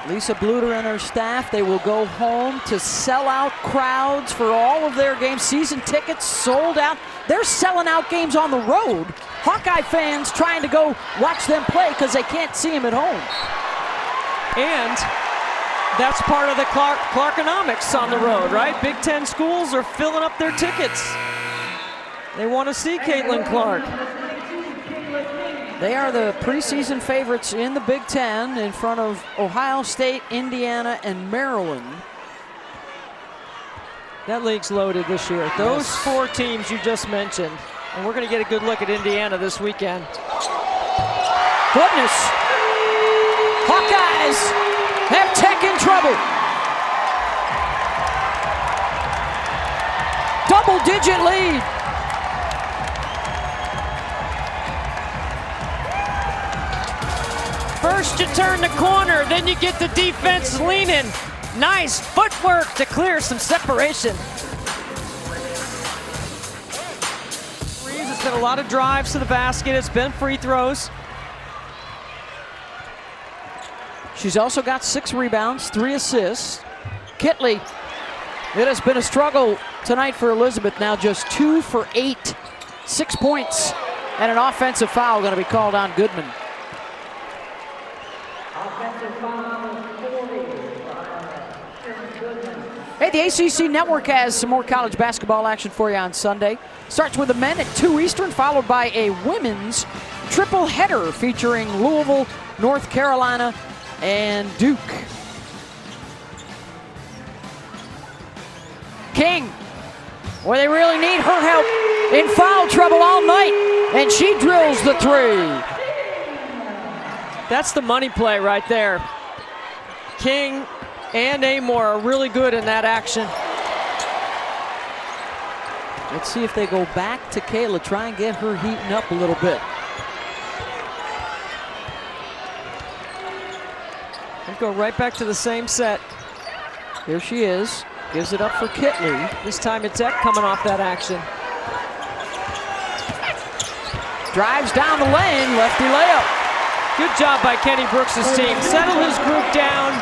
Speaker 1: Lisa Bluter and her staff, they will go home to sell out crowds for all of their games. Season tickets sold out. They're selling out games on the road. Hawkeye fans trying to go watch them play because they can't see them at home.
Speaker 2: And that's part of the Clarkonomics on the road, right? Big Ten schools are filling up their tickets. They want to see Caitlin Clark.
Speaker 1: They are the preseason favorites in the Big Ten in front of Ohio State, Indiana, and Maryland.
Speaker 2: That league's loaded this year. Those 4 teams you just mentioned. And we're going to get a good look at Indiana this weekend.
Speaker 1: Goodness. Hawkeyes have Tech in trouble. Double-digit lead.
Speaker 2: First you turn the corner, then you get the defense leaning. Nice footwork to clear some separation. It's been a lot of drives to the basket. It's been free throws.
Speaker 1: She's also got 6 rebounds, 3 assists. Kitley, it has been a struggle tonight for Elizabeth. Now just 2 for 8, 6 points, and an offensive foul going to be called on Goodman. Hey, the ACC Network has some more college basketball action for you on Sunday. Starts with the men at 2 Eastern, followed by a women's triple header featuring Louisville, North Carolina, and Duke. King, well, they really need her help, in foul trouble all night, and she drills the 3.
Speaker 2: That's the money play right there. King and Amor are really good in that action.
Speaker 1: Let's see if they go back to Kayla, try and get her heating up a little bit.
Speaker 2: Let's go right back to the same set.
Speaker 1: Here she is, gives it up for Kitley.
Speaker 2: This time it's Tech coming off that action.
Speaker 1: Drives down the lane, lefty layup.
Speaker 2: Good job by Kenny Brooks' team. Settle his group down,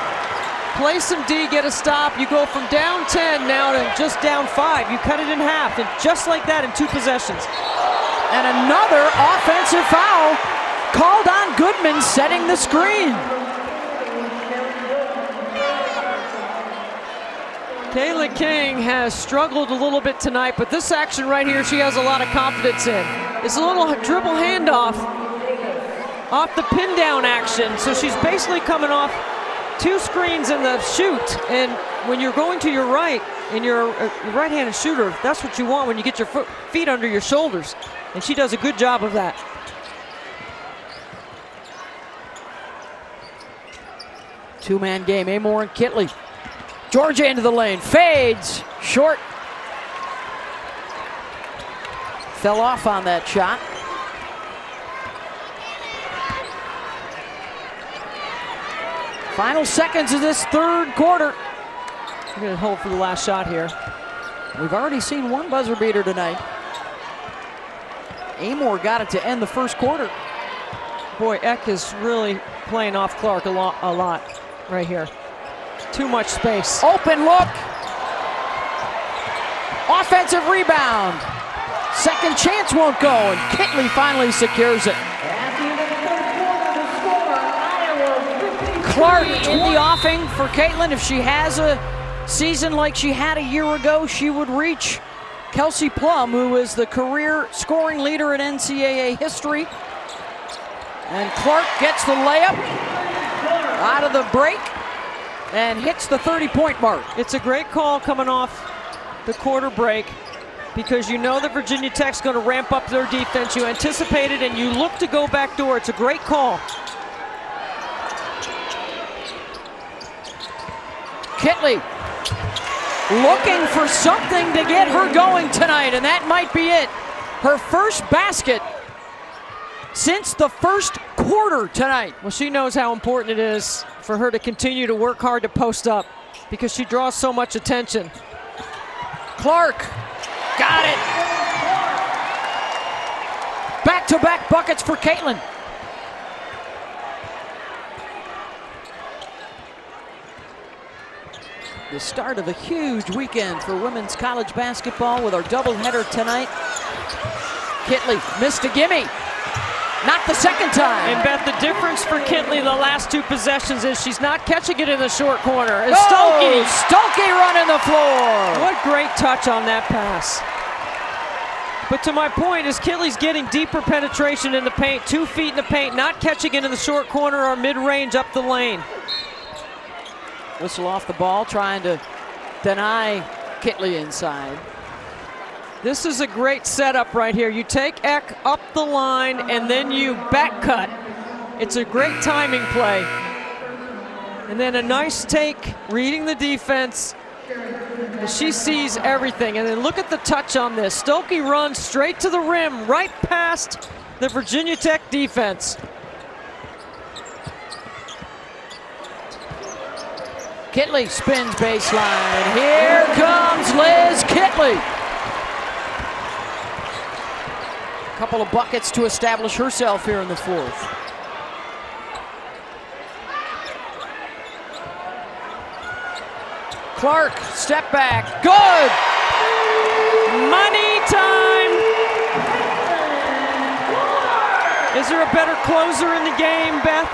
Speaker 2: play some D, get a stop. You go from down 10 now to just down 5. You cut it in half, and just like that in 2 possessions.
Speaker 1: And another offensive foul called on Goodman, setting the screen.
Speaker 2: Kayla King has struggled a little bit tonight, but this action right here she has a lot of confidence in. It's a little dribble handoff, off the pin down action. So she's basically coming off 2 screens in the shoot. And when you're going to your right, and you're a right-handed shooter, that's what you want when you get your feet under your shoulders. And she does a good job of that.
Speaker 1: Two-man game, Amor and Kitley. Georgia into the lane, fades, short. Fell off on that shot. Final seconds of this third quarter.
Speaker 2: We're gonna hold for the last shot here.
Speaker 1: We've already seen one buzzer beater tonight. Amor got it to end the first quarter.
Speaker 2: Boy, Eck is really playing off Clark a lot right here. Too much space.
Speaker 1: Open look. Offensive rebound. Second chance won't go, and Kitley finally secures it. Clark in the offing for Caitlin. If she has a season like she had a year ago, she would reach Kelsey Plum, who is the career scoring leader in NCAA history. And Clark gets the layup out of the break and hits the 30-point mark.
Speaker 2: It's a great call coming off the quarter break, because you know that Virginia Tech's going to ramp up their defense. You anticipate it and you look to go back door. It's a great call.
Speaker 1: Kitley looking for something to get her going tonight, and that might be it. Her first basket since the first quarter tonight.
Speaker 2: Well, she knows how important it is for her to continue to work hard to post up, because she draws so much attention.
Speaker 1: Clark got it. Back-to-back buckets for Caitlin. The start of a huge weekend for women's college basketball with our doubleheader tonight. Kitley missed a gimme. Not the second time.
Speaker 2: And Beth, the difference for Kitley the last 2 possessions is she's not catching it in the short corner. It's
Speaker 1: Stuelke running the floor.
Speaker 2: What great touch on that pass. But to my point is Kitley's getting deeper penetration in the paint, 2 feet in the paint, not catching it in the short corner or mid-range up the lane.
Speaker 1: Whistle off the ball, trying to deny Kitley inside.
Speaker 2: This is a great setup right here. You take Eck up the line and then you back cut. It's a great timing play. And then a nice take, reading the defense. She sees everything. And then look at the touch on this. Stuelke runs straight to the rim, right past the Virginia Tech defense.
Speaker 1: Kitley spins baseline. Here comes Liz Kitley. Couple of buckets to establish herself here in the fourth. Clark, step back, good!
Speaker 2: Money time! Is there a better closer in the game, Beth?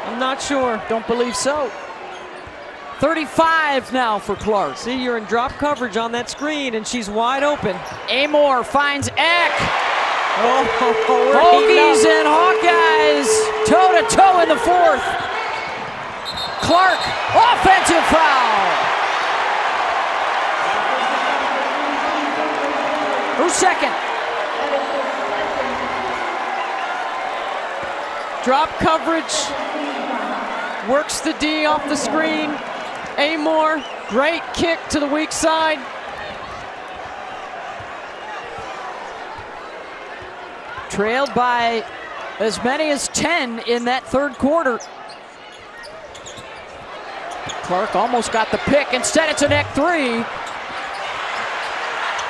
Speaker 2: I'm not sure.
Speaker 1: Don't believe so. 35 now for Clark.
Speaker 2: See, you're in drop coverage on that screen, and she's wide open.
Speaker 1: Amor finds Eck.
Speaker 2: Oh,
Speaker 1: Hokies and Hawkeyes toe-to-toe in the fourth. Clark, offensive foul. Her second.
Speaker 2: Drop coverage. Works the D off the screen. Amor, great kick to the weak side.
Speaker 1: Trailed by as many as 10 in that third quarter. Clark almost got the pick. Instead, it's an Eck three.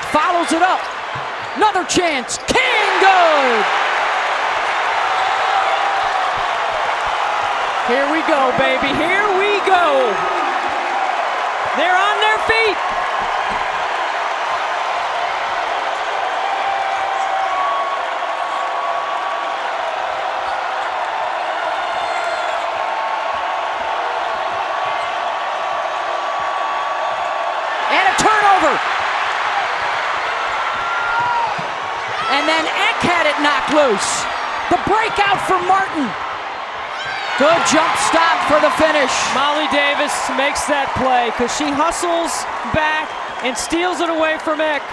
Speaker 1: Follows it up. Another chance. King, good.
Speaker 2: Here we go, baby. Here we go. They're on their feet.
Speaker 1: And a turnover. And then Eck had it knocked loose. The breakout for Martin. Good jump stop for the finish.
Speaker 2: Molly Davis makes that play because she hustles back and steals it away from Eck.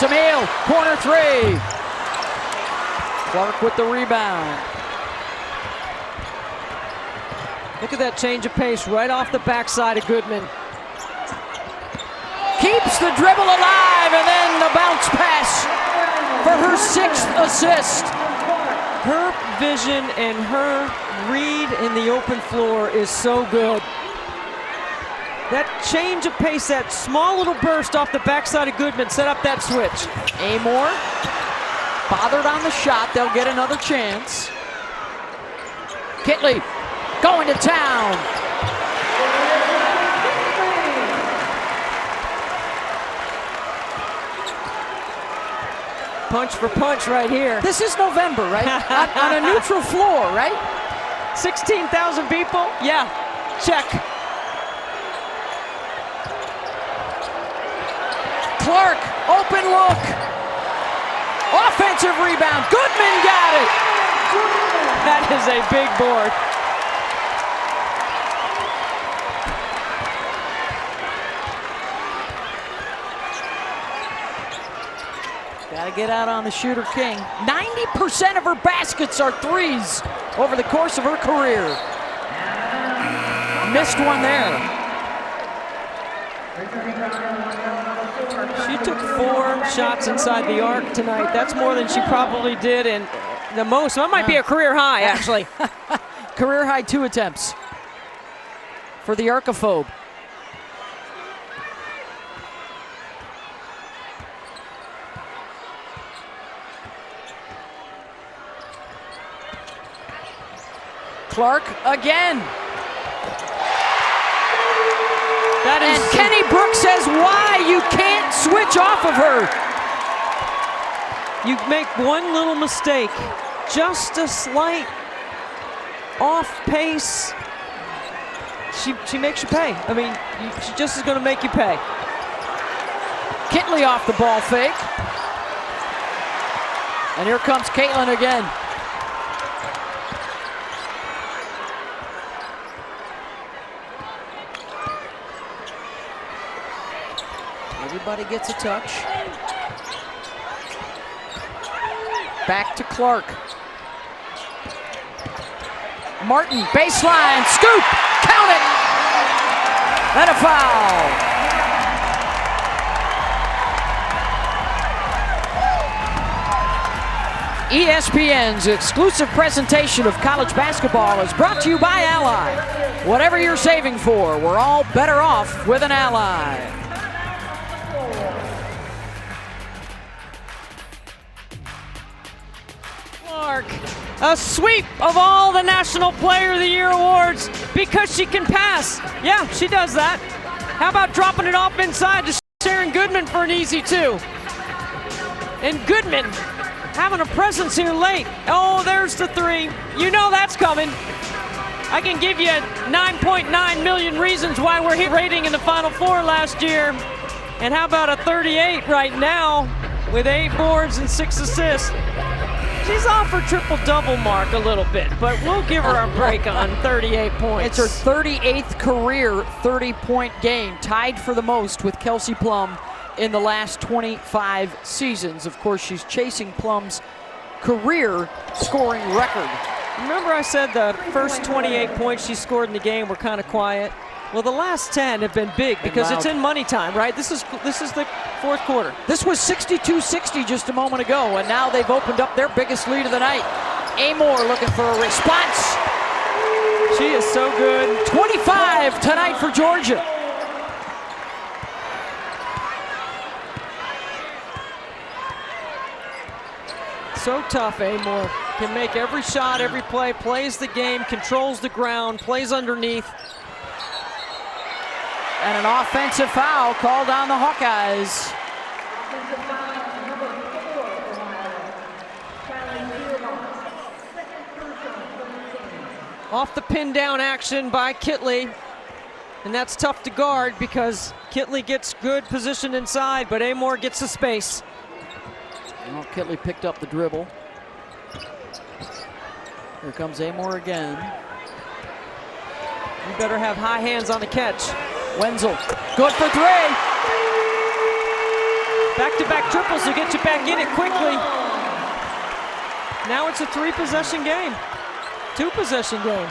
Speaker 1: Samil, corner three. Clark with the rebound.
Speaker 2: Look at that change of pace right off the backside of Goodman.
Speaker 1: Keeps the dribble alive, and then the bounce pass for her 6th assist.
Speaker 2: Her vision and her read in the open floor is so good. That change of pace, that small little burst off the backside of Goodman set up that switch.
Speaker 1: Amor bothered on the shot. They'll get another chance. Kitley going to town.
Speaker 2: Punch for punch right here.
Speaker 1: This is November, right? on a neutral floor, right?
Speaker 2: 16,000 people? Yeah, check.
Speaker 1: Clark, open look. Offensive rebound. Goodman got it.
Speaker 2: That is a big board.
Speaker 1: Got to get out on the shooter king. 90% of her baskets are threes over the course of her career. Missed one there.
Speaker 2: She took 4 shots inside the arc tonight. That's more than she probably did in the most. That might be a career high, actually.
Speaker 1: Career high 2 attempts for the Archiphobe. Clark again. And Kenny Brooks says why you can't switch off of her.
Speaker 2: You make one little mistake, just a slight off pace. She makes you pay. I mean, she just is going to make you pay.
Speaker 1: Kitley off the ball fake. And here comes Caitlin again. Everybody gets a touch. Back to Clark. Martin, baseline, scoop, count it, and a foul. ESPN's exclusive presentation of college basketball is brought to you by Ally. Whatever you're saving for, we're all better off with an Ally.
Speaker 2: A sweep of all the National Player of the Year awards because she can pass. Yeah, she does that. How about dropping it off inside to Sharon Goodman for an easy 2? And Goodman having a presence here late. Oh, there's the 3. You know that's coming. I can give you 9.9 million reasons why we're here rating in the Final Four last year. And how about a 38 right now with 8 boards and 6 assists. She's off her triple-double mark a little bit, but we'll give her a break on 38 points.
Speaker 1: It's her 38th career 30-point game, tied for the most with Kelsey Plum in the last 25 seasons. Of course, she's chasing Plum's career scoring record.
Speaker 2: Remember I said the first 28 points she scored in the game were kind of quiet? Well, the last 10 have been big because it's in money time, right? This is the 4th quarter.
Speaker 1: This was 62-60 just a moment ago, and now they've opened up their biggest lead of the night. Amor looking for a response.
Speaker 2: She is so good.
Speaker 1: 25 tonight for Georgia.
Speaker 2: So tough, Amor. Can make every shot, every play, plays the game, controls the ground, plays underneath.
Speaker 1: And an offensive foul called on the Hawkeyes.
Speaker 3: Offensive foul, number 4 for Kylie Feuerbach. Second person for the team.
Speaker 2: Off the pin down action by Kitley. And that's tough to guard because Kitley gets good position inside, but Amor gets the space.
Speaker 1: Well, Kitley picked up the dribble. Here comes Amor again.
Speaker 2: You better have high hands on the catch.
Speaker 1: Wenzel, good for three.
Speaker 2: Back-to-back triples to get you back in it quickly. Now it's a 3-possession game. 2-possession game.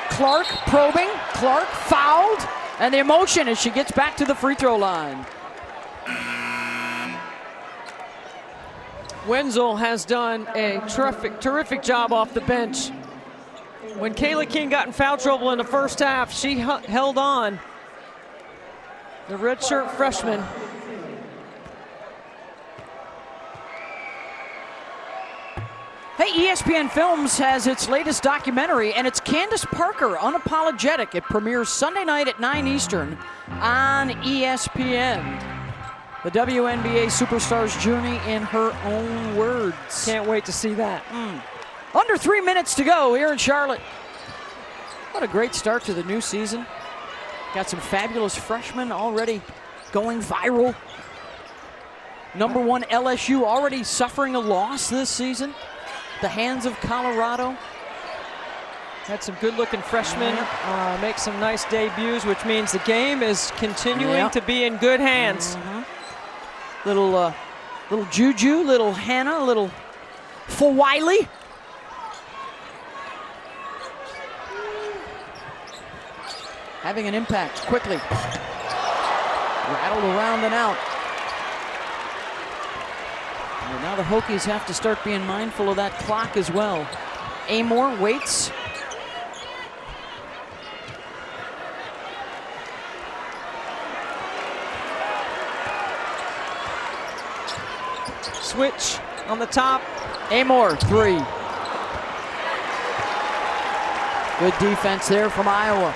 Speaker 1: Clark probing, Clark fouled, and the emotion as she gets back to the free throw line.
Speaker 2: Wenzel has done a terrific job off the bench. When Kayla King got in foul trouble in the first half, she held on. The redshirt freshman.
Speaker 1: Hey, ESPN Films has its latest documentary, and it's Candace Parker, Unapologetic. It premieres Sunday night at 9 Eastern on ESPN. The WNBA superstar's journey in her own words.
Speaker 2: Can't wait to see that.
Speaker 1: Under 3 minutes to go here in Charlotte. What a great start to the new season. Got some fabulous freshmen already going viral. #1 LSU already suffering a loss this season. The hands of Colorado.
Speaker 2: Had some good-looking freshmen make some nice debuts, which means the game is continuing to be in good hands.
Speaker 1: Little Juju, little Hannah, little Fawiley. Having an impact quickly. Rattled around and out. And now the Hokies have to start being mindful of that clock as well. Amor waits.
Speaker 2: Switch on the top.
Speaker 1: Amor, three. Good defense there from Iowa.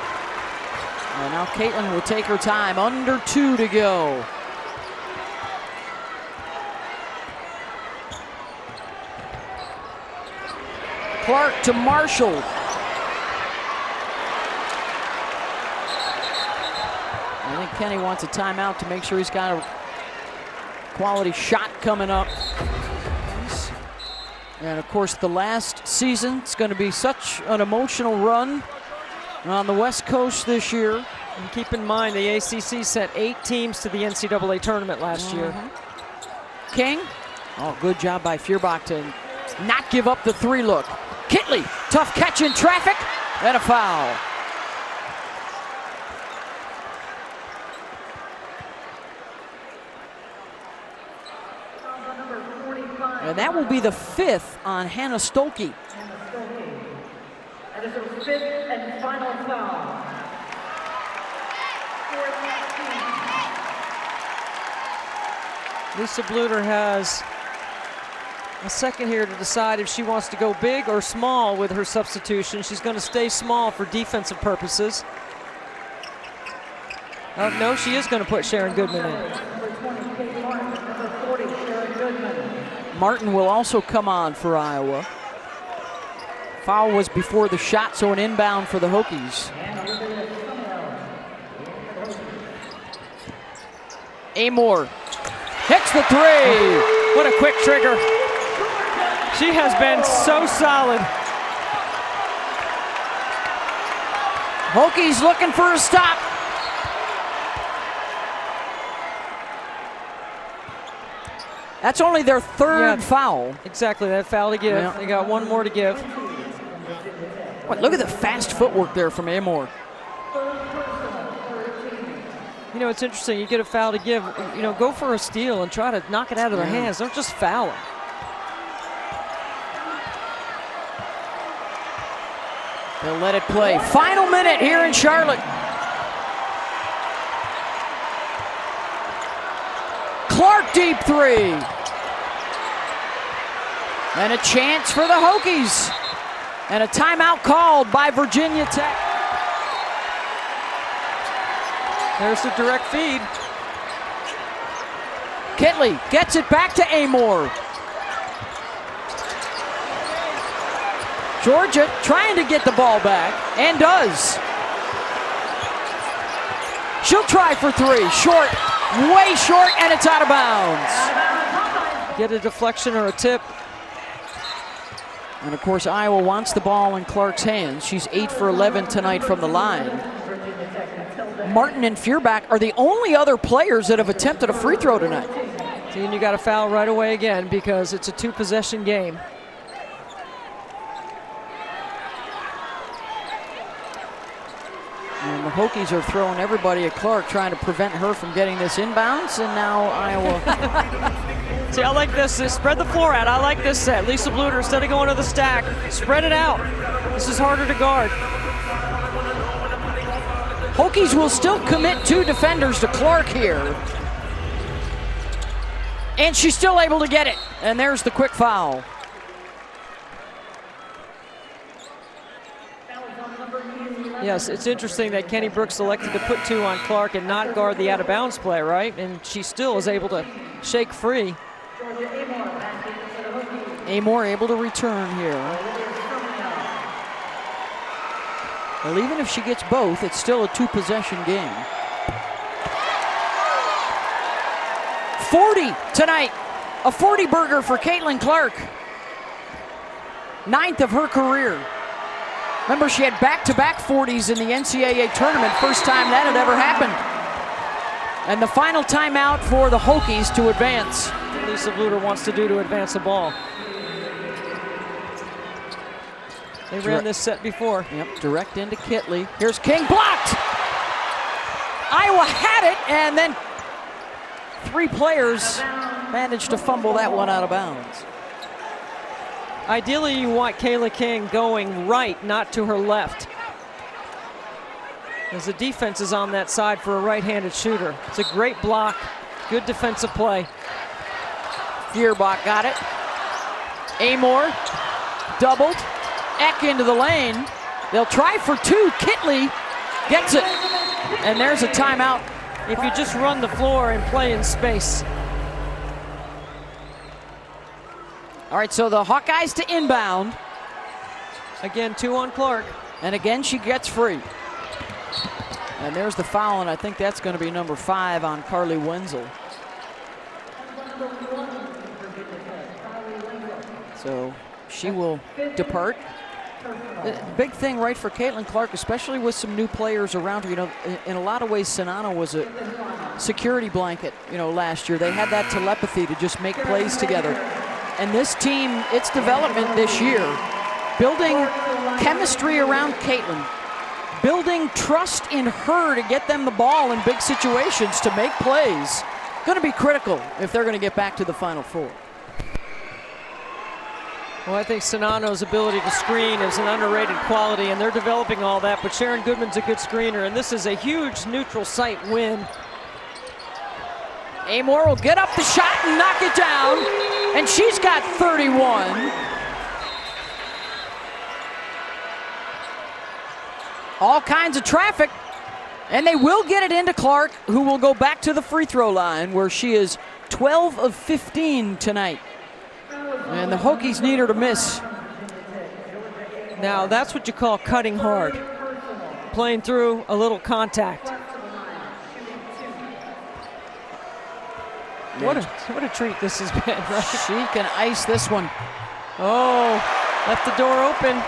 Speaker 1: And now Caitlin will take her time. Under 2 to go. Clark to Marshall. I think Kenny wants a timeout to make sure he's got a quality shot coming up. And of course, the last season, it's going to be such an emotional run on the West Coast this year.
Speaker 2: And keep in mind, the ACC sent 8 teams to the NCAA tournament last year.
Speaker 1: King, oh, good job by Feuerbach to not give up the 3 look. Kitley, tough catch in traffic, and a foul. And that will be the 5th on Hannah Stuelke.
Speaker 3: That is her 5th and final foul.
Speaker 2: Lisa Bluter has a second here to decide if she wants to go big or small with her substitution. She's going to stay small for defensive purposes. Oh, no, she is going to put Sharon Goodman in.
Speaker 1: Martin will also come on for Iowa. Foul was before the shot, so an inbound for the Hokies. Amor hits the 3.
Speaker 2: What a quick trigger. She has been so solid.
Speaker 1: Hokies looking for a stop. That's only their 3rd foul.
Speaker 2: Exactly, that foul to give.
Speaker 1: Yeah.
Speaker 2: They got 1 more to give.
Speaker 1: What, look at the fast footwork there from Amor.
Speaker 2: You know, it's interesting. You get a foul to give. You know, go for a steal and try to knock it out of their hands. Don't just foul them.
Speaker 1: They'll let it play. Final minute here in Charlotte. Clark deep 3. And a chance for the Hokies. And a timeout called by Virginia Tech.
Speaker 2: There's the direct feed.
Speaker 1: Kitley gets it back to Amor. Georgia trying to get the ball back, and does. She'll try for three. Short, way short, and it's out of bounds.
Speaker 2: Get a deflection or a tip.
Speaker 1: And of course, Iowa wants the ball in Clark's hands. She's 8 for 11 tonight from the line. Martin and Feuerbach are the only other players that have attempted a free throw tonight.
Speaker 2: See, and you got to foul right away again because it's a 2-possession game.
Speaker 1: And the Hokies are throwing everybody at Clark, trying to prevent her from getting this inbounds, and now Iowa.
Speaker 2: See, I like this. Spread the floor out. I like this set. Lisa Bluter, instead of going to the stack, spread it out. This is harder to guard.
Speaker 1: Hokies will still commit 2 defenders to Clark here. And she's still able to get it. And there's the quick foul.
Speaker 2: Yes, it's interesting that Kenny Brooks elected to put 2 on Clark and not guard the out-of-bounds play, right? And she still is able to shake free.
Speaker 1: Amor able to return here. Well, even if she gets both, it's still a 2-possession game. 40 tonight. A 40 burger for Caitlin Clark. 9th of her career. Remember, she had back-to-back 40s in the NCAA tournament. First time that had ever happened. And the final timeout for the Hokies to advance.
Speaker 2: Lisa Bluter wants to do to advance the ball. They ran this set before.
Speaker 1: Yep, direct into Kitley. Here's King, blocked! Iowa had it, and then 3 players managed to fumble that one out of bounds.
Speaker 2: Ideally, you want Kayla King going right, not to her left. As the defense is on that side for a right-handed shooter. It's a great block, good defensive play.
Speaker 1: Feuerbach got it. Amor doubled. Eck into the lane. They'll try for 2. Kitley gets it. And there's a timeout.
Speaker 2: If you just run the floor and play in space.
Speaker 1: All right, so the Hawkeyes to inbound.
Speaker 2: Again, 2 on Clark.
Speaker 1: And again, she gets free. And there's the foul, and I think that's going to be number 5 on Carly Wenzel. So she will depart. The big thing, right, for Caitlin Clark, especially with some new players around her. You know, in a lot of ways, Sanano was a security blanket, you know, last year. They had that telepathy to just make plays together. And this team, its development this year, building chemistry around Caitlin, building trust in her to get them the ball in big situations to make plays, going to be critical if they're going to get back to the Final Four.
Speaker 2: Well, I think Sanano's ability to screen is an underrated quality, and they're developing all that, but Sharon Goodman's a good screener, and this is a huge neutral site win.
Speaker 1: Amor will get up the shot and knock it down, and she's got 31. All kinds of traffic, and they will get it into Clark, who will go back to the free throw line, where she is 12 of 15 tonight. And the Hokies need her to miss.
Speaker 2: Now, that's what you call cutting hard. Playing through a little contact. What a treat this has been, right?
Speaker 1: She can ice this one.
Speaker 2: Oh, left the door open.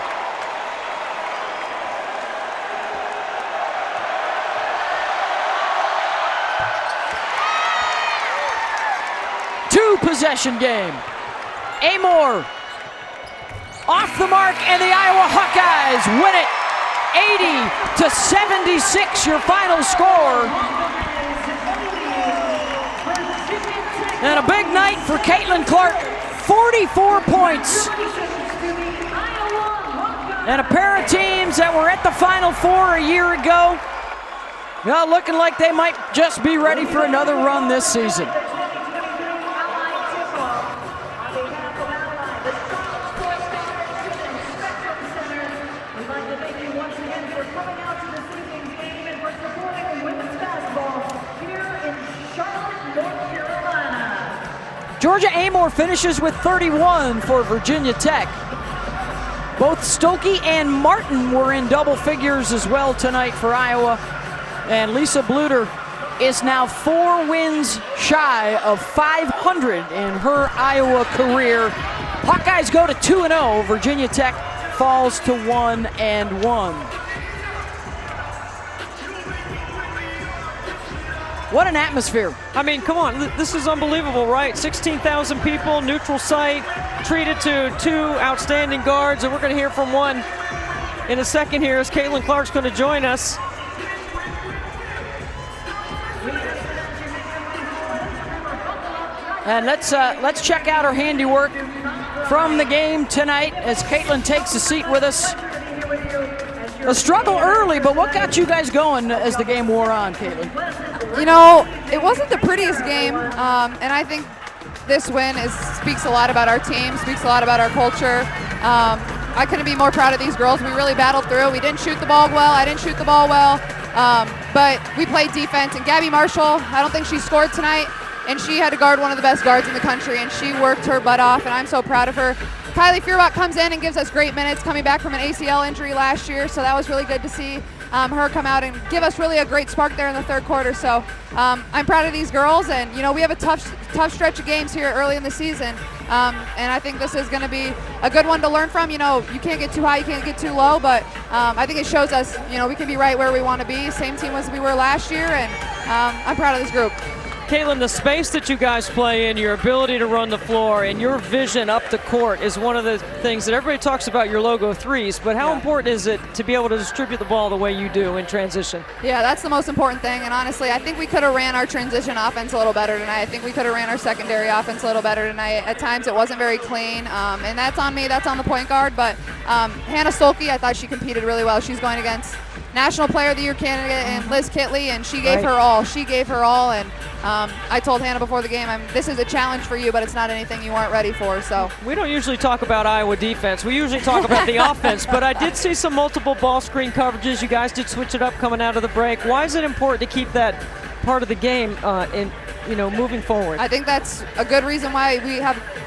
Speaker 1: Two-possession game. Amor off the mark, and the Iowa Hawkeyes win it 80-76, your final score. And a big night for Caitlin Clark, 44 points. And a pair of teams that were at the Final Four a year ago, now looking like they might just be ready for another run this season. Georgia Amor finishes with 31 for Virginia Tech. Both Stuelke and Martin were in double figures as well tonight for Iowa. And Lisa Bluter is now 4 wins shy of 500 in her Iowa career. Hawkeyes go to 2-0. Virginia Tech falls to 1-1. What an atmosphere.
Speaker 2: I mean, come on, this is unbelievable, right? 16,000 people, neutral site, treated to 2 outstanding guards, and we're going to hear from one in a second here as Caitlin Clark's going to join us.
Speaker 1: And let's check out her handiwork from the game tonight as Caitlin takes a seat with us. A struggle early, but what got you guys going as the game wore on, Caitlin?
Speaker 4: You know, it wasn't the prettiest game, and I think this win speaks a lot about our team, speaks a lot about our culture. I couldn't be more proud of these girls. We really battled through. We didn't shoot the ball well. I didn't shoot the ball well, but we played defense. And Gabby Marshall, I don't think she scored tonight, and she had to guard one of the best guards in the country, and she worked her butt off, and I'm so proud of her. Kylie Feuerbach comes in and gives us great minutes, coming back from an ACL injury last year, so that was really good to see her come out and give us really a great spark there in the third quarter. So I'm proud of these girls, and you know, we have a tough stretch of games here early in the season, and I think this is going to be a good one to learn from. You know, you can't get too high, you can't get too low, but I think it shows us, you know, we can be right where we want to be. Same team as we were last year, and I'm proud of this group.
Speaker 2: Caitlin, the space that you guys play in, your ability to run the floor, and your vision up the court is one of the things that everybody talks about your logo threes, but how important is it to be able to distribute the ball the way you do in transition?
Speaker 4: Yeah, that's the most important thing, and honestly, I think we could have ran our transition offense a little better tonight. I think we could have ran our secondary offense a little better tonight. At times it wasn't very clean, and that's on me, that's on the point guard, but Hannah Stuelke, I thought she competed really well. She's going against National Player of the Year candidate and Liz Kitley, and she gave her all. She gave her all, and I told Hannah before the game, this is a challenge for you, but it's not anything you weren't ready for. So
Speaker 2: we don't usually talk about Iowa defense. We usually talk about the offense, but I did see some multiple ball screen coverages. You guys did switch it up coming out of the break. Why is it important to keep that part of the game moving forward?
Speaker 4: I think that's a good reason why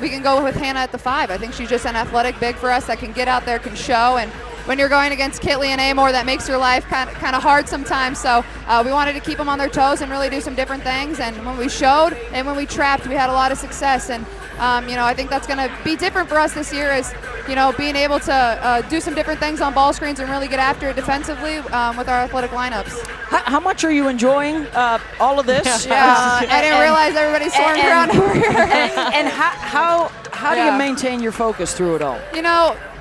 Speaker 4: we can go with Hannah at the 5. I think she's just an athletic big for us that can get out there, can show, and when you're going against Kitley and Amor, that makes your life kind of hard sometimes. So we wanted to keep them on their toes and really do some different things. And when we showed and when we trapped, we had a lot of success. And I think that's going to be different for us this year, is being able to do some different things on ball screens and really get after it defensively with our athletic lineups.
Speaker 1: How much are you enjoying all of this?
Speaker 4: Yeah, I didn't realize everybody swarmed around over here.
Speaker 1: And how do you maintain your focus through it all?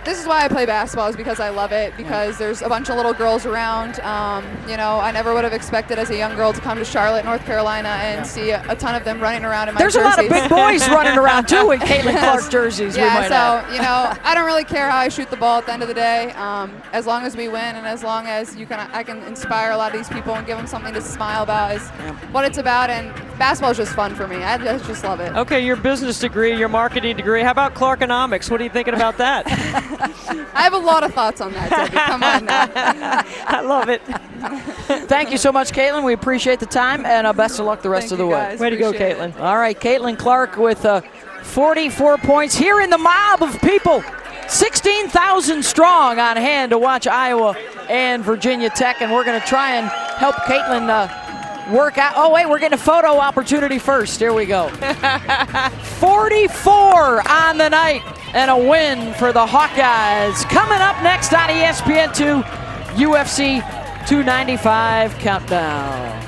Speaker 4: This is why I play basketball, is because I love it, because there's a bunch of little girls around. I never would have expected as a young girl to come to Charlotte, North Carolina, and see a ton of them running around in my jerseys.
Speaker 1: There's a lot of big boys running around too in Caitlin Clark jerseys.
Speaker 4: Yeah, I don't really care how I shoot the ball at the end of the day, as long as we win and as long as I can inspire a lot of these people and give them something to smile about is what it's about. And basketball is just fun for me. I just love it.
Speaker 2: Okay, your business degree, your marketing degree. How about Clarkonomics? What are you thinking about that?
Speaker 4: I have a lot of thoughts on that, Debbie. Come on now.
Speaker 2: I love it.
Speaker 1: Thank you so much, Caitlin. We appreciate the time, and best of luck the rest of the way.
Speaker 2: Way to go, Caitlin.
Speaker 1: All right, Caitlin Clark with 44 points here in the mob of people. 16,000 strong on hand to watch Iowa and Virginia Tech, and we're going to try and help Caitlin work out. Oh, wait, we're getting a photo opportunity first. Here we go. 44 on the night, and a win for the Hawkeyes. Coming up next on ESPN2, UFC 295 Countdown.